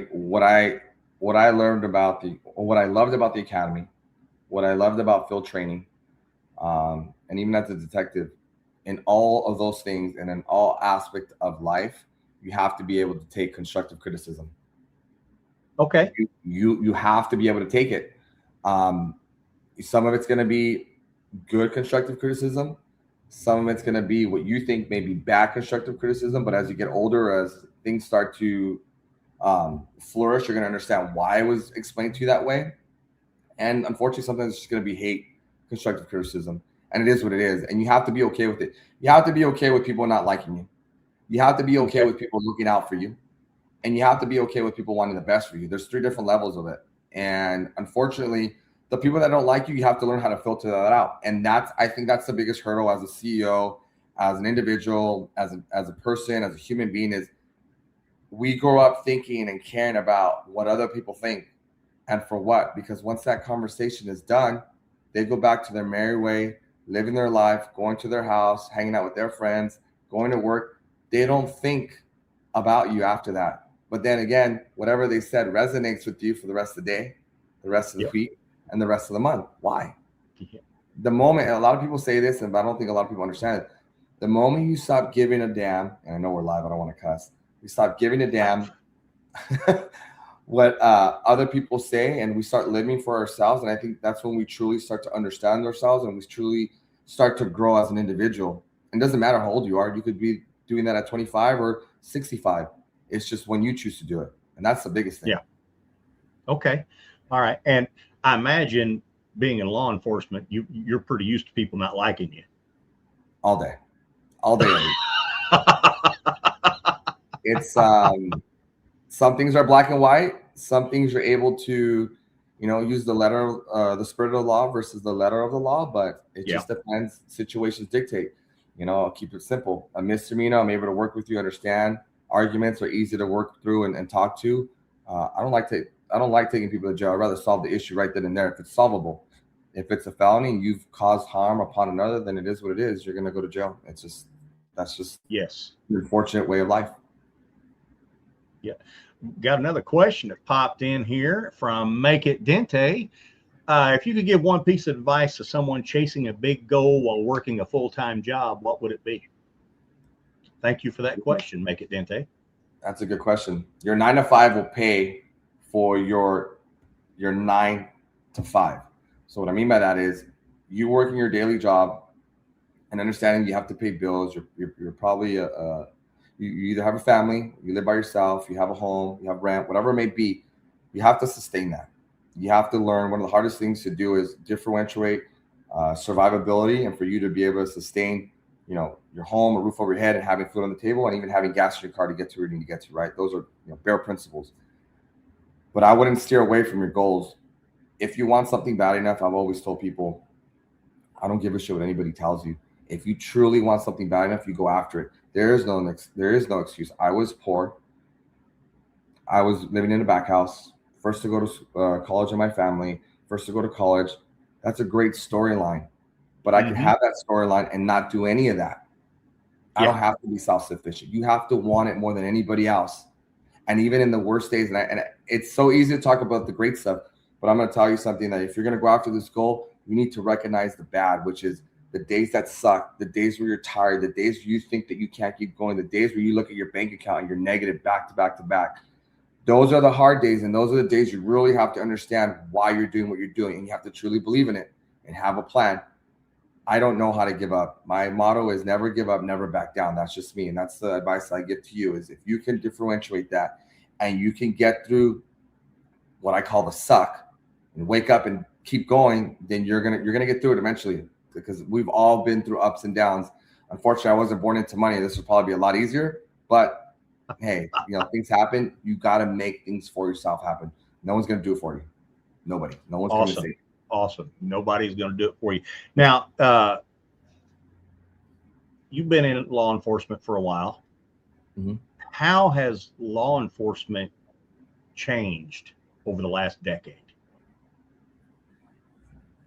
[SPEAKER 6] what I loved about the academy, what I loved about field training, and even as a detective, in all of those things and in all aspects of life, you have to be able to take constructive criticism.
[SPEAKER 5] Okay.
[SPEAKER 6] You have to be able to take it. Some of it's going to be good constructive criticism. Some of it's going to be what you think may be bad constructive criticism. But as you get older, as things start to flourish, you're going to understand why it was explained to you that way. And unfortunately, sometimes it's just going to be hate constructive criticism. And it is what it is. And you have to be okay with it. You have to be okay with people not liking you. You have to be okay with people looking out for you. And you have to be okay with people wanting the best for you. There's 3 different levels of it. And unfortunately, the people that don't like you, you have to learn how to filter that out. And I think that's the biggest hurdle as a CEO, as an individual, as a person, as a human being, is we grow up thinking and caring about what other people think and for what. Because once that conversation is done, they go back to their merry way, living their life, going to their house, hanging out with their friends, going to work. They don't think about you after that. But then again, whatever they said resonates with you for the rest of the day, the rest of the week, and the rest of the month. Why? The moment, and a lot of people say this, and I don't think a lot of people understand it. The moment you stop giving a damn, and I know we're live, I don't want to cuss. We stop giving a damn what other people say, and we start living for ourselves. And I think that's when we truly start to understand ourselves, and we truly start to grow as an individual. And it doesn't matter how old you are. You could be doing that at 25 or 65. It's just when you choose to do it. And that's the biggest thing.
[SPEAKER 5] Yeah. Okay. All right. And I imagine being in law enforcement, you're pretty used to people not liking you.
[SPEAKER 6] All day. It's some things are black and white. Some things you're able to, use the letter, the spirit of the law versus the letter of the law. But it just depends. Situations dictate. I'll keep it simple. A misdemeanor, I'm able to work with you, understand. arguments are easy to work through and talk to. I don't like taking people to jail. I'd rather solve the issue right then and there if it's solvable. If it's a felony and you've caused harm upon another, then it is what it is. You're going to go to jail. That's just
[SPEAKER 5] Yes.
[SPEAKER 6] the unfortunate way of life.
[SPEAKER 5] Yeah. Got another question that popped in here from Make It Dente. If you could give one piece of advice to someone chasing a big goal while working a full-time job, what would it be? Thank you for that question, Make It Dente.
[SPEAKER 6] That's a good question. Your 9 to 5 will pay for your 9 to 5. So what I mean by that is you working your daily job and understanding you have to pay bills. You're probably you either have a family, you live by yourself, you have a home, you have rent, whatever it may be. You have to sustain that. You have to learn. One of the hardest things to do is differentiate survivability, and for you to be able to sustain, your home, a roof over your head, and having food on the table, and even having gas in your car to get to where you need to get to. Right? Those are bare principles. But I wouldn't steer away from your goals. If you want something bad enough, I've always told people, I don't give a shit what anybody tells you. If you truly want something bad enough, you go after it. There is no excuse. I was poor. I was living in a back house. First to go to college in my family. First to go to college. That's a great storyline. But I can have that storyline and not do any of that. I don't have to be self-sufficient. You have to want it more than anybody else. And even in the worst days, and it's so easy to talk about the great stuff, but I'm going to tell you something, that if you're going to go after this goal, you need to recognize the bad, which is the days that suck, the days where you're tired, the days where you think that you can't keep going, the days where you look at your bank account and you're negative back to back to back. Those are the hard days, and those are the days you really have to understand why you're doing what you're doing, and you have to truly believe in it and have a plan. I don't know how to give up. My motto is never give up, never back down. That's just me, and that's the advice I give to you, is if you can differentiate that and you can get through what I call the suck and wake up and keep going, then you're gonna get through it eventually, because we've all been through ups and downs. Unfortunately, I wasn't born into money. This would probably be a lot easier, but hey, things happen. You got to make things for yourself happen. No one's going to do it for you. Nobody. No one's going to say it.
[SPEAKER 5] Awesome. Nobody's going to do it for you. Now, you've been in law enforcement for a while.
[SPEAKER 6] Mm-hmm.
[SPEAKER 5] How has law enforcement changed over the last decade?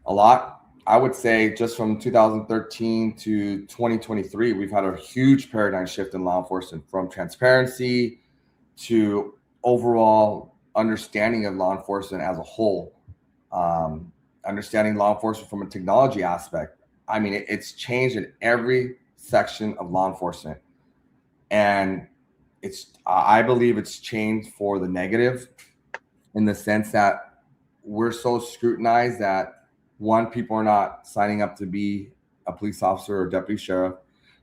[SPEAKER 6] A lot. I would say just from 2013 to 2023, we've had a huge paradigm shift in law enforcement, from transparency to overall understanding of law enforcement as a whole. Understanding law enforcement from a technology aspect. I mean, it's changed in every section of law enforcement. And I believe it's changed for the negative, in the sense that we're so scrutinized that, one, people are not signing up to be a police officer or deputy sheriff.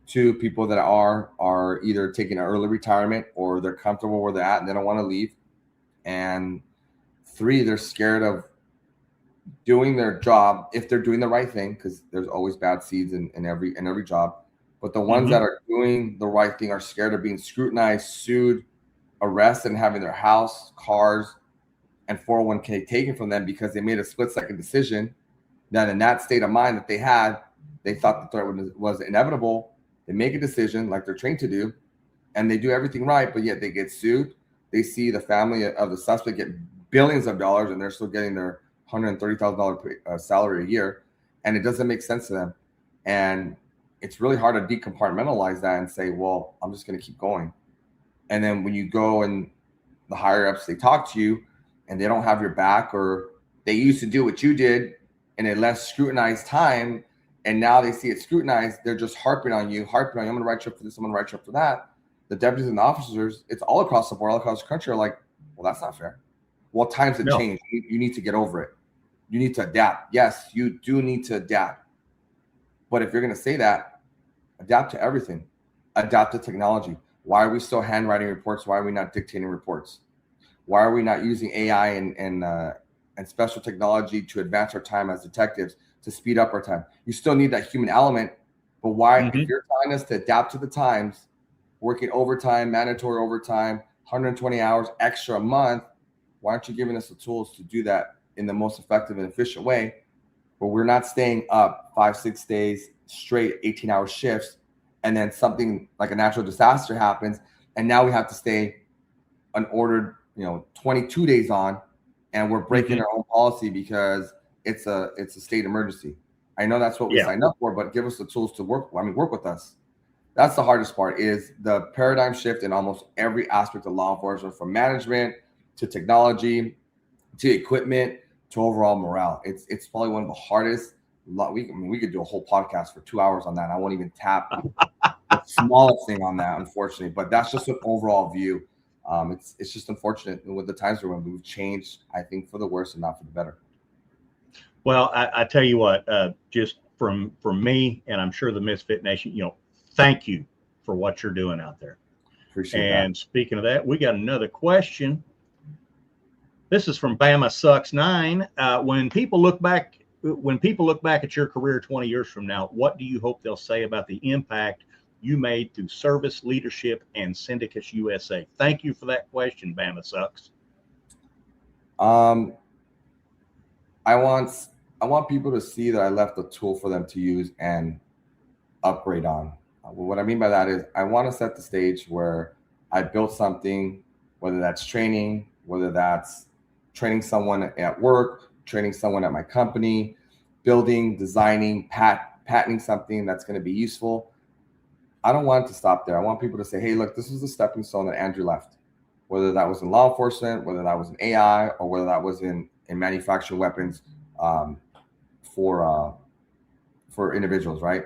[SPEAKER 6] Two, people that are either taking an early retirement, or they're comfortable where they're at and they don't want to leave. And three, they're scared of doing their job if they're doing the right thing, because there's always bad seeds in every job. But the ones that are doing the right thing are scared of being scrutinized, sued, arrested, and having their house, cars, and 401k taken from them because they made a split-second decision that, in that state of mind that they had, they thought the threat was inevitable. They make a decision like they're trained to do, and they do everything right, but yet they get sued. They see the family of the suspect get billions of dollars, and they're still getting their $130,000 salary a year, and it doesn't make sense to them. And it's really hard to decompartmentalize that and say, well, I'm just going to keep going. And then when you go and the higher ups, they talk to you and they don't have your back, or they used to do what you did in a less scrutinized time, and now they see it scrutinized, they're just harping on you. I'm going to write you up for this, I'm going to write you up for that. The deputies and the officers, it's all across the board, all across the country, are like, well, that's not fair. Well, times have changed. You need to get over it. You need to adapt. Yes, you do need to adapt. But if you're going to say that, adapt to everything. Adapt to technology. Why are we still handwriting reports? Why are we not dictating reports? Why are we not using AI and special technology to advance our time as detectives, to speed up our time? You still need that human element, but why, if you're telling us to adapt to the times, working overtime, mandatory overtime, 120 hours extra a month, why aren't you giving us the tools to do that in the most effective and efficient way, where we're not staying up 5-6 days straight, 18-hour shifts, and then something like a natural disaster happens, And now we have to stay an ordered, 22 days on, and we're breaking our own policy because it's a state emergency. I know that's what we signed up for, but give us the tools to work with us. That's the hardest part, is the paradigm shift in almost every aspect of law enforcement, from management to technology to equipment to overall morale. It's probably one of the hardest. We could do a whole podcast for 2 hours on that. I won't even tap the smallest thing on that, unfortunately. But that's just an overall view. It's just unfortunate with the times when we've changed, I think, for the worse and not for the better.
[SPEAKER 5] Well, I tell you what, just from me, and I'm sure the Misfit Nation, thank you for what you're doing out there.
[SPEAKER 6] Appreciate that.
[SPEAKER 5] And speaking of that, we got another question. This is from Bama Sucks 9. When people look back at your career 20 years from now, what do you hope they'll say about the impact you made through service, leadership, and Syndicus USA? Thank you for that question, Bama Sucks.
[SPEAKER 6] I want people to see that I left a tool for them to use and upgrade on. What I mean by that is I want to set the stage where I built something, whether that's training, whether that's training someone at work, training someone at my company, building, designing, patenting something that's going to be useful. I don't want it to stop there. I want people to say, hey, look, this was the stepping stone that Andrew left, whether that was in law enforcement, whether that was in AI, or whether that was in manufacturing weapons for individuals, right?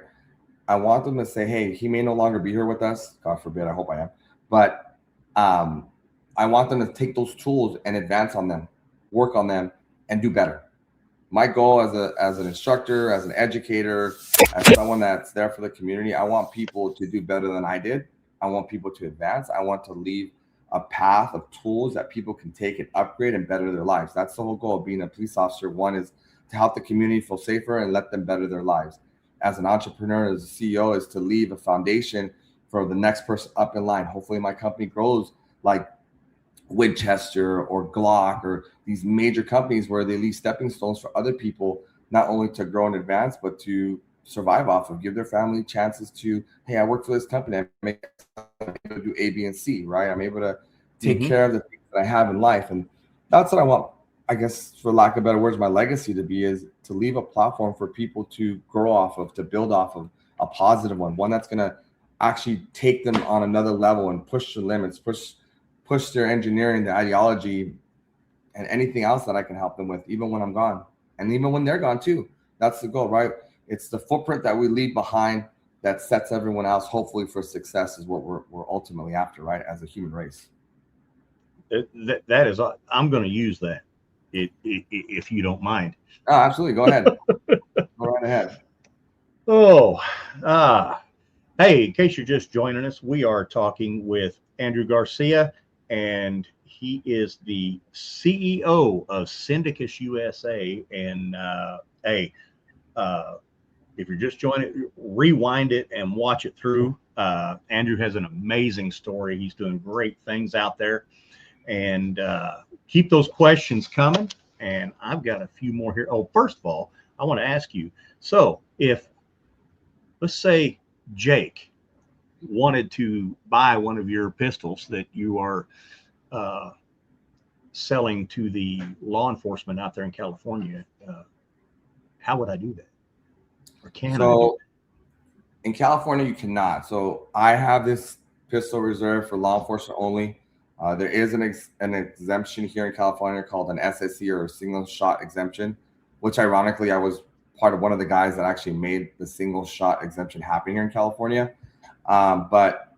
[SPEAKER 6] I want them to say, hey, he may no longer be here with us. God forbid, I hope I am. But I want them to take those tools and advance on them, work on them, and do better. My goal as an instructor, as an educator, as someone that's there for the community, I want people to do better than I did. I want people to advance. I want to leave a path of tools that people can take and upgrade and better their lives. That's the whole goal of being a police officer. One is to help the community feel safer and let them better their lives. As an entrepreneur, as a CEO, is to leave a foundation for the next person up in line. Hopefully my company grows like Winchester or Glock or these major companies where they leave stepping stones for other people, not only to grow and advance, but to survive off of, give their family chances to, hey, I work for this company. I'm able to do A, B, and C, right? I'm able to take care of the things that I have in life. And that's what I want, I guess, for lack of better words, my legacy to be, is to leave a platform for people to grow off of, to build off of, a positive one that's going to actually take them on another level and push the limits, push their engineering, their ideology, and anything else that I can help them with, even when I'm gone, and even when they're gone too. That's the goal, right? It's the footprint that we leave behind that sets everyone else, hopefully, for success, is what we're ultimately after, right, as a human race.
[SPEAKER 5] That is, I'm going to use that, if you don't mind.
[SPEAKER 6] Oh, absolutely. Go ahead. Go right ahead.
[SPEAKER 5] Hey, in case you're just joining us, we are talking with Andrew Garcia, and he is the CEO of Syndicus USA. And if you're just joining, rewind it and watch it through. Andrew has an amazing story. He's doing great things out there. And keep those questions coming. And I've got a few more here. Oh, first of all, I want to ask you, so if, let's say, Jake wanted to buy one of your pistols that you are selling to the law enforcement out there in California, how would I do that? Or can I do that?
[SPEAKER 6] In California, you cannot. So I have this pistol reserved for law enforcement only. There is an exemption here in California called an SSE, or a single shot exemption, which ironically, I was part of one of the guys that actually made the single shot exemption happen here in California. But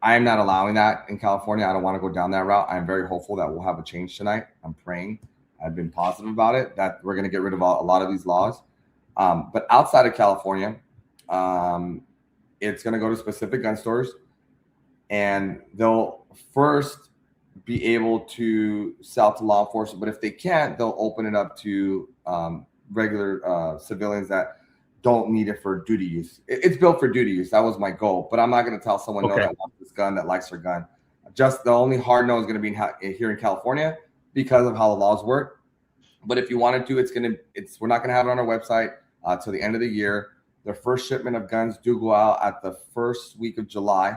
[SPEAKER 6] I'm not allowing that in California. I don't want to go down that route. I'm very hopeful that we'll have a change tonight. I'm praying. I've been positive about it, that we're going to get rid of a lot of these laws. But outside of California, it's going to go to specific gun stores, and they'll first be able to sell to law enforcement. But if they can't, they'll open it up to regular civilians that don't need it for duty use. It's built for duty use. That was my goal. But I'm not going to tell someone no that wants this gun, that likes their gun. Just the only hard no is going to be here in California because of how the laws work. But if you want to do, we're not going to have it on our website till the end of the year. The first shipment of guns do go out at the first week of July.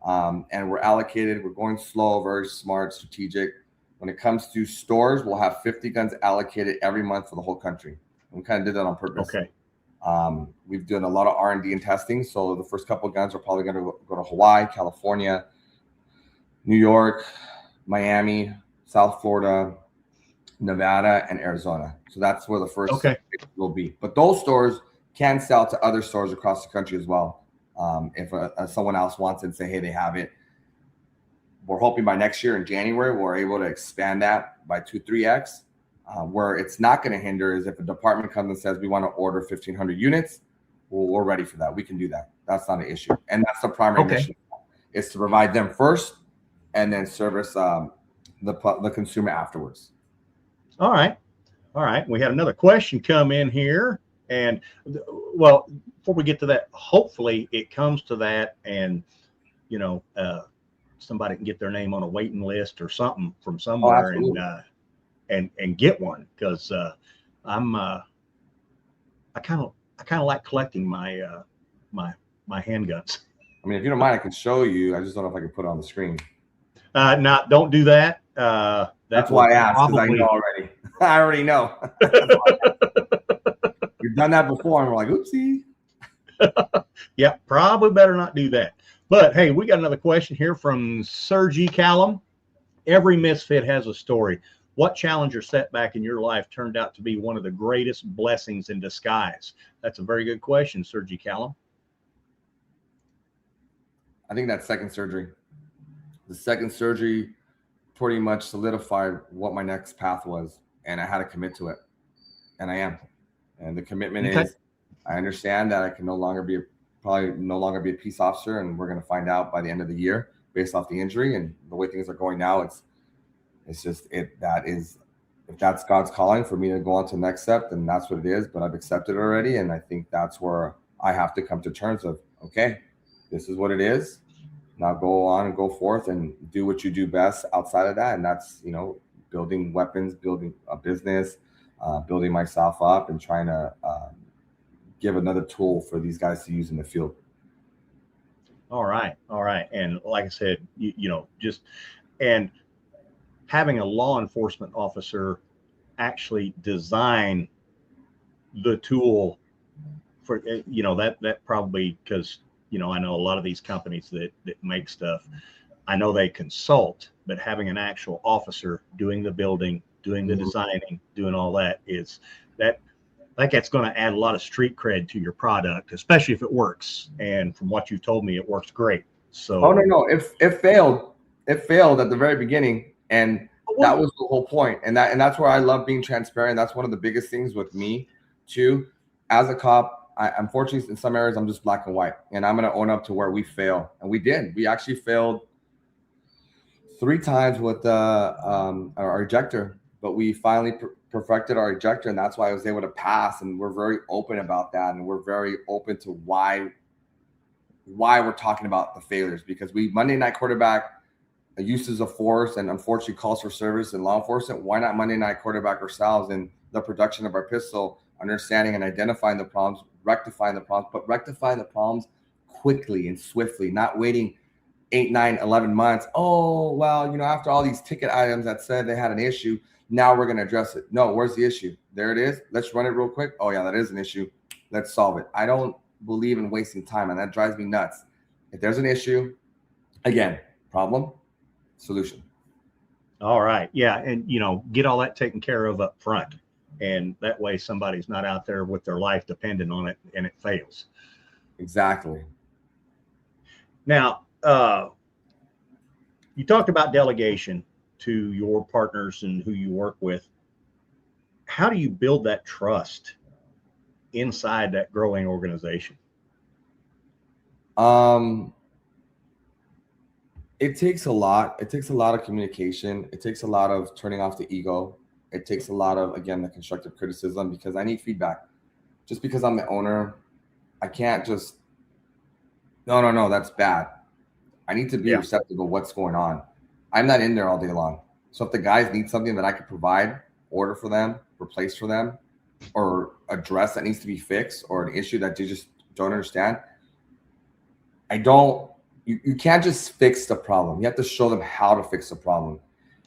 [SPEAKER 6] And we're allocated. We're going slow, very smart, strategic. When it comes to stores, we'll have 50 guns allocated every month for the whole country. And we kind of did that on purpose.
[SPEAKER 5] Okay.
[SPEAKER 6] We've done a lot of R&D and testing. So the first couple of guns are probably going to go to Hawaii, California, New York, Miami, South Florida, Nevada, and Arizona. So that's where the first will be. But those stores can sell to other stores across the country as well. If someone else wants it and say, hey, they have it. We're hoping by next year in January, we're able to expand that by 2-3x. Where it's not going to hinder is if a department comes and says, we want to order 1,500 units, well, we're ready for that. We can do that. That's not an issue. And that's the primary mission, is to provide them first and then service the consumer afterwards.
[SPEAKER 5] All right. We had another question come in here. And, well, before we get to that, hopefully it comes to that and, somebody can get their name on a waiting list or something from somewhere and get one, because I kind of like collecting my handguns.
[SPEAKER 6] I mean, if you don't mind, I can show you. I just don't know if I can put it on the screen.
[SPEAKER 5] Don't do that.
[SPEAKER 6] That's why I asked, because I know already. I already know. We've done that before, and we're like, oopsie.
[SPEAKER 5] Yeah, probably better not do that. But hey, we got another question here from Sergi Callum. Every misfit has a story. What challenge or setback in your life turned out to be one of the greatest blessings in disguise? That's a very good question, Sergi Callum.
[SPEAKER 6] I think that second surgery. The second surgery pretty much solidified what my next path was, and I had to commit to it, and I am. And the commitment is, I understand that I can probably no longer be a peace officer, and we're going to find out by the end of the year based off the injury and the way things are going now. It's just that is, if that's God's calling for me to go on to the next step, then that's what it is. But I've accepted it already, and I think that's where I have to come to terms of, okay, this is what it is. Now go on and go forth and do what you do best outside of that, and that's building weapons, building a business, building myself up, and trying to give another tool for these guys to use in the field.
[SPEAKER 5] All right. And like I said, and having a law enforcement officer actually design the tool for, that probably, because, I know a lot of these companies that make stuff, I know they consult, but having an actual officer doing the building, doing the designing, doing all that that's going to add a lot of street cred to your product, especially if it works. And from what you've told me, it works great. So
[SPEAKER 6] no, it failed at the very beginning, and that was the whole point. And that's where I love being transparent. That's one of the biggest things with me too. As a cop, unfortunately in some areas I'm just black and white, and I'm going to own up to where we fail. And we did. We actually failed 3 times with our ejector, but we finally perfected our ejector, and that's why I was able to pass. And we're very open about that, and we're very open to why we're talking about the failures, because we Monday night quarterback uses of force and unfortunately calls for service in law enforcement. Why not Monday night quarterback ourselves in the production of our pistol, understanding and identifying the problems, rectifying the problems, but rectifying the problems quickly and swiftly, not waiting 8, 9, 11 months. Oh, well, after all these ticket items that said they had an issue, now we're going to address it. No, where's the issue? There it is. Let's run it real quick. Oh, yeah, that is an issue. Let's solve it. I don't believe in wasting time, and that drives me nuts. If there's an issue, again, problem, solution.
[SPEAKER 5] All right. Yeah. And, get all that taken care of up front. And that way somebody's not out there with their life dependent on it and it fails.
[SPEAKER 6] Exactly.
[SPEAKER 5] Now, you talked about delegation to your partners and who you work with. How do you build that trust inside that growing organization?
[SPEAKER 6] It takes a lot. It takes a lot of communication. It takes a lot of turning off the ego. It takes a lot of, again, the constructive criticism, because I need feedback. Just because I'm the owner, I can't just, no, that's bad. I need to be receptive of what's going on. I'm not in there all day long. So if the guys need something that I could provide, order for them, replace for them, or address that needs to be fixed, or an issue that you just don't understand, I don't you can't just fix the problem. You have to show them how to fix the problem.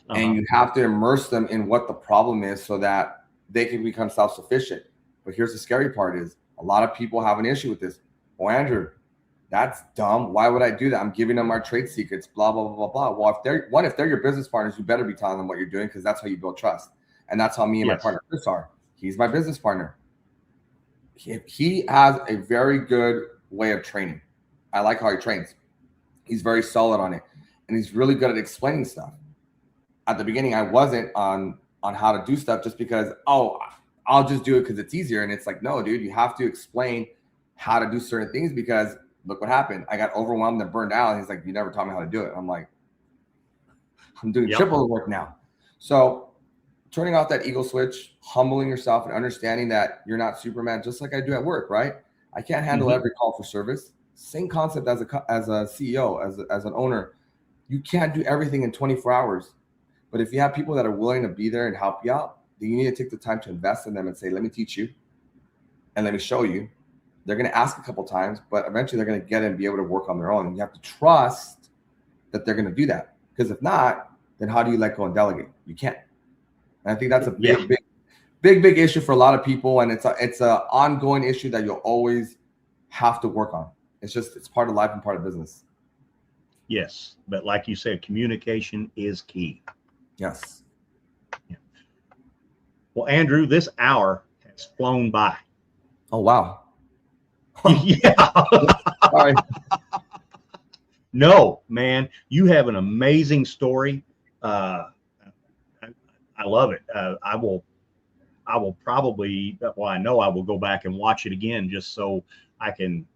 [SPEAKER 6] And you have to immerse them in what the problem is so that they can become self-sufficient. But here's the scary part is a lot of people have an issue with this. Oh, Andrew, that's dumb. Why would I do that? I'm giving them our trade secrets, blah, blah, blah, blah, blah. Well, if they're your business partners, you better be telling them what you're doing, because that's how you build trust. And that's how me and my partner Chris are. He's my business partner. He has a very good way of training. I like how he trains. He's very solid on it. And he's really good at explaining stuff. At the beginning, I wasn't on how to do stuff just because, I'll just do it because it's easier. And it's like, no, dude, you have to explain how to do certain things, because look what happened. I got overwhelmed and burned out. And he's like, you never taught me how to do it. I'm like, I'm doing triple the work now. So turning off that ego switch, humbling yourself, and understanding that you're not Superman, just like I do at work, right? I can't handle every call for service. Same concept as a CEO, as an owner. You can't do everything in 24 hours. But if you have people that are willing to be there and help you out, then you need to take the time to invest in them and say, let me teach you and let me show you. They're going to ask a couple times, but eventually they're going to get it and be able to work on their own. And you have to trust that they're going to do that. Because if not, then how do you let go and delegate? You can't. And I think that's a big issue for a lot of people. And it's a ongoing issue that you'll always have to work on. It's part of life and part of business.
[SPEAKER 5] Yes. But like you said, communication is key.
[SPEAKER 6] Yes.
[SPEAKER 5] Yeah. Well, Andrew, this hour has flown by.
[SPEAKER 6] Oh, wow.
[SPEAKER 5] Yeah.
[SPEAKER 6] Sorry.
[SPEAKER 5] No, man, you have an amazing story. I love it. I will probably, well, I know I will go back and watch it again just so I can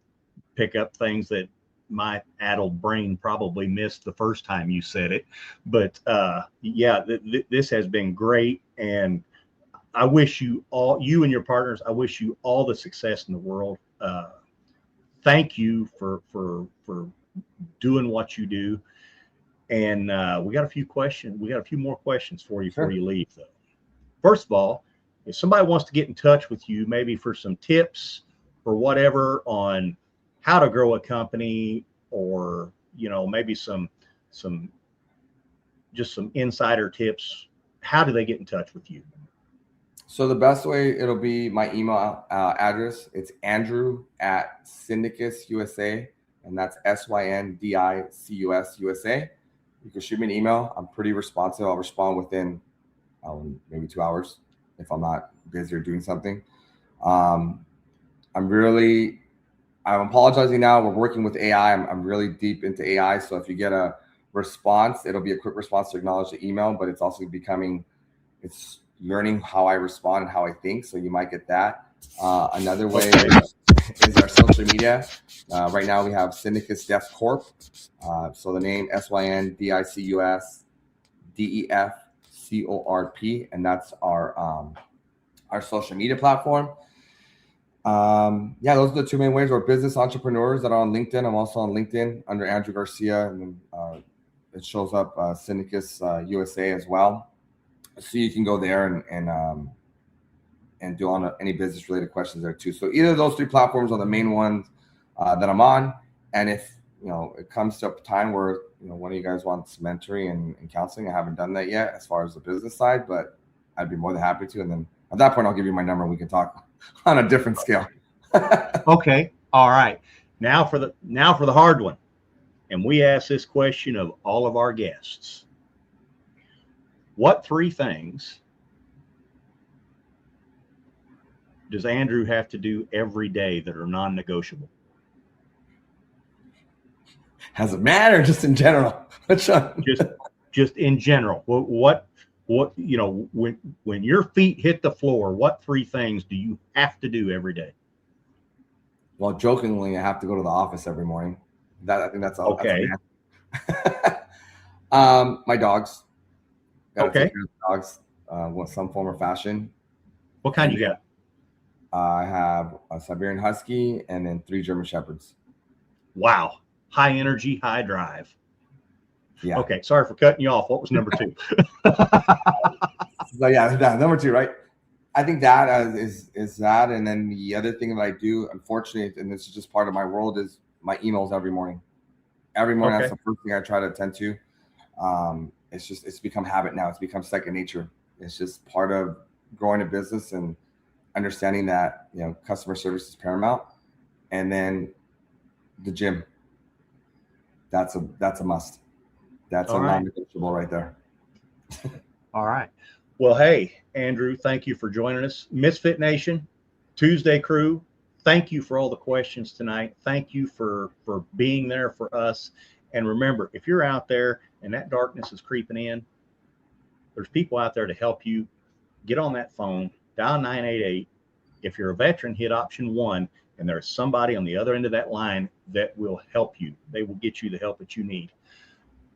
[SPEAKER 5] pick up things that my addled brain probably missed the first time you said it. But this has been great. And I wish you and your partners, I wish you all the success in the world. Thank you for doing what you do. And we got a few questions. We got a few more questions for you before you leave, though. First of all, if somebody wants to get in touch with you, maybe for some tips or whatever on how to grow a company, or maybe some insider tips, how do they get in touch with you?
[SPEAKER 6] So the best way, it'll be my email address. It's Andrew at Syndicus USA, and that's SYNDICUS USA. You can shoot me an email. I'm pretty responsive. I'll respond within maybe 2 hours if I'm not busy or doing something. I'm apologizing now. We're working with AI. I'm really deep into AI. So if you get a response, it'll be a quick response to acknowledge the email, but it's also it's learning how I respond and how I think. So you might get that. Another way is our social media. Right now we have Syndicus Def Corp. So the name SYNDICUS DEF CORP, and that's our social media platform. Those are the two main ways. We're business entrepreneurs that are on LinkedIn. I'm also on LinkedIn under Andrew Garcia, and then it shows up Syndicus USA as well. So you can go there and do on any business related questions there too. So either of those three platforms are the main ones that I'm on. And if it comes to a time where one of you guys wants mentoring and counseling, I haven't done that yet as far as the business side, but I'd be more than happy to. And then at that point, I'll give you my number and we can talk on a different scale.
[SPEAKER 5] Okay. All right. Now for the hard one. And we ask this question of all of our guests. What three things does Andrew have to do every day that are non-negotiable?
[SPEAKER 6] Has it matter just in general?
[SPEAKER 5] just in general. What when your feet hit the floor, what three things do you have to do every day?
[SPEAKER 6] Well, jokingly, I have to go to the office every morning. I think that's all.
[SPEAKER 5] Okay.
[SPEAKER 6] My dogs. Gotta
[SPEAKER 5] okay.
[SPEAKER 6] Take care of the dogs, with some form or fashion.
[SPEAKER 5] What kind you got?
[SPEAKER 6] I have a Siberian Husky and then 3 German Shepherds.
[SPEAKER 5] Wow. High energy, high drive.
[SPEAKER 6] Yeah.
[SPEAKER 5] Okay. Sorry for cutting you off. What was number 2?
[SPEAKER 6] So that number 2, right? I think that is that. And then the other thing that I do, unfortunately, and this is just part of my world, is my emails every morning. Every morning,
[SPEAKER 5] Okay.
[SPEAKER 6] that's the first thing I try to attend to. It's become habit now. It's become second nature. It's just part of growing a business and understanding that, customer service is paramount. And then the gym. That's a must. That's
[SPEAKER 5] All
[SPEAKER 6] a
[SPEAKER 5] right.
[SPEAKER 6] non-negotiable right there.
[SPEAKER 5] All right. Well, hey, Andrew, thank you for joining us. Misfit Nation, Tuesday crew, thank you for all the questions tonight. Thank you for being there for us. And remember, if you're out there and that darkness is creeping in, there's people out there to help you. Get on that phone, dial 988. If you're a veteran, hit option 1, and there's somebody on the other end of that line that will help you. They will get you the help that you need.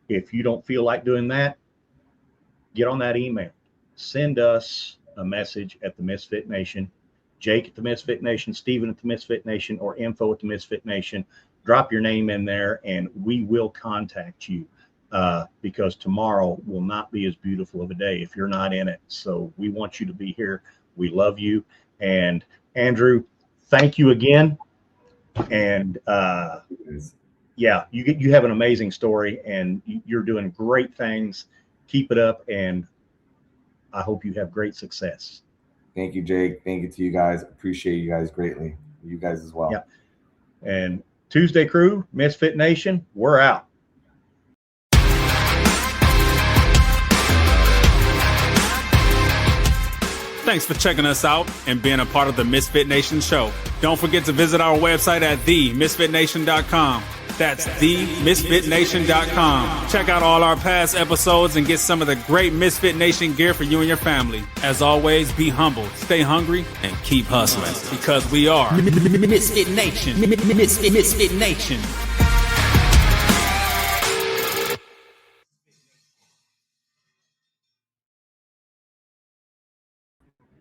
[SPEAKER 5] If you don't feel like doing that, get on that email. Send us a message at the Misfit Nation, Jake at the Misfit Nation, Steven at the Misfit Nation, or info at the Misfit Nation. Drop your name in there and we will contact you, because tomorrow will not be as beautiful of a day if you're not in it. So we want you to be here. We love you. And Andrew, thank you again. And yeah, you have an amazing story and you're doing great things. Keep it up, and I hope you have great success.
[SPEAKER 6] Thank you, Jake. Thank you to you guys. Appreciate you guys greatly. You guys as well.
[SPEAKER 5] Yeah. And Tuesday crew, Misfit Nation, we're out.
[SPEAKER 7] Thanks for checking us out and being a part of the Misfit Nation show. Don't forget to visit our website at themisfitnation.com. That's themisfitnation.com. Check out all our past episodes and get some of the great Misfit Nation gear for you and your family. As always, be humble, stay hungry, and keep hustling, because we are
[SPEAKER 8] Misfit Nation. Misfit Nation.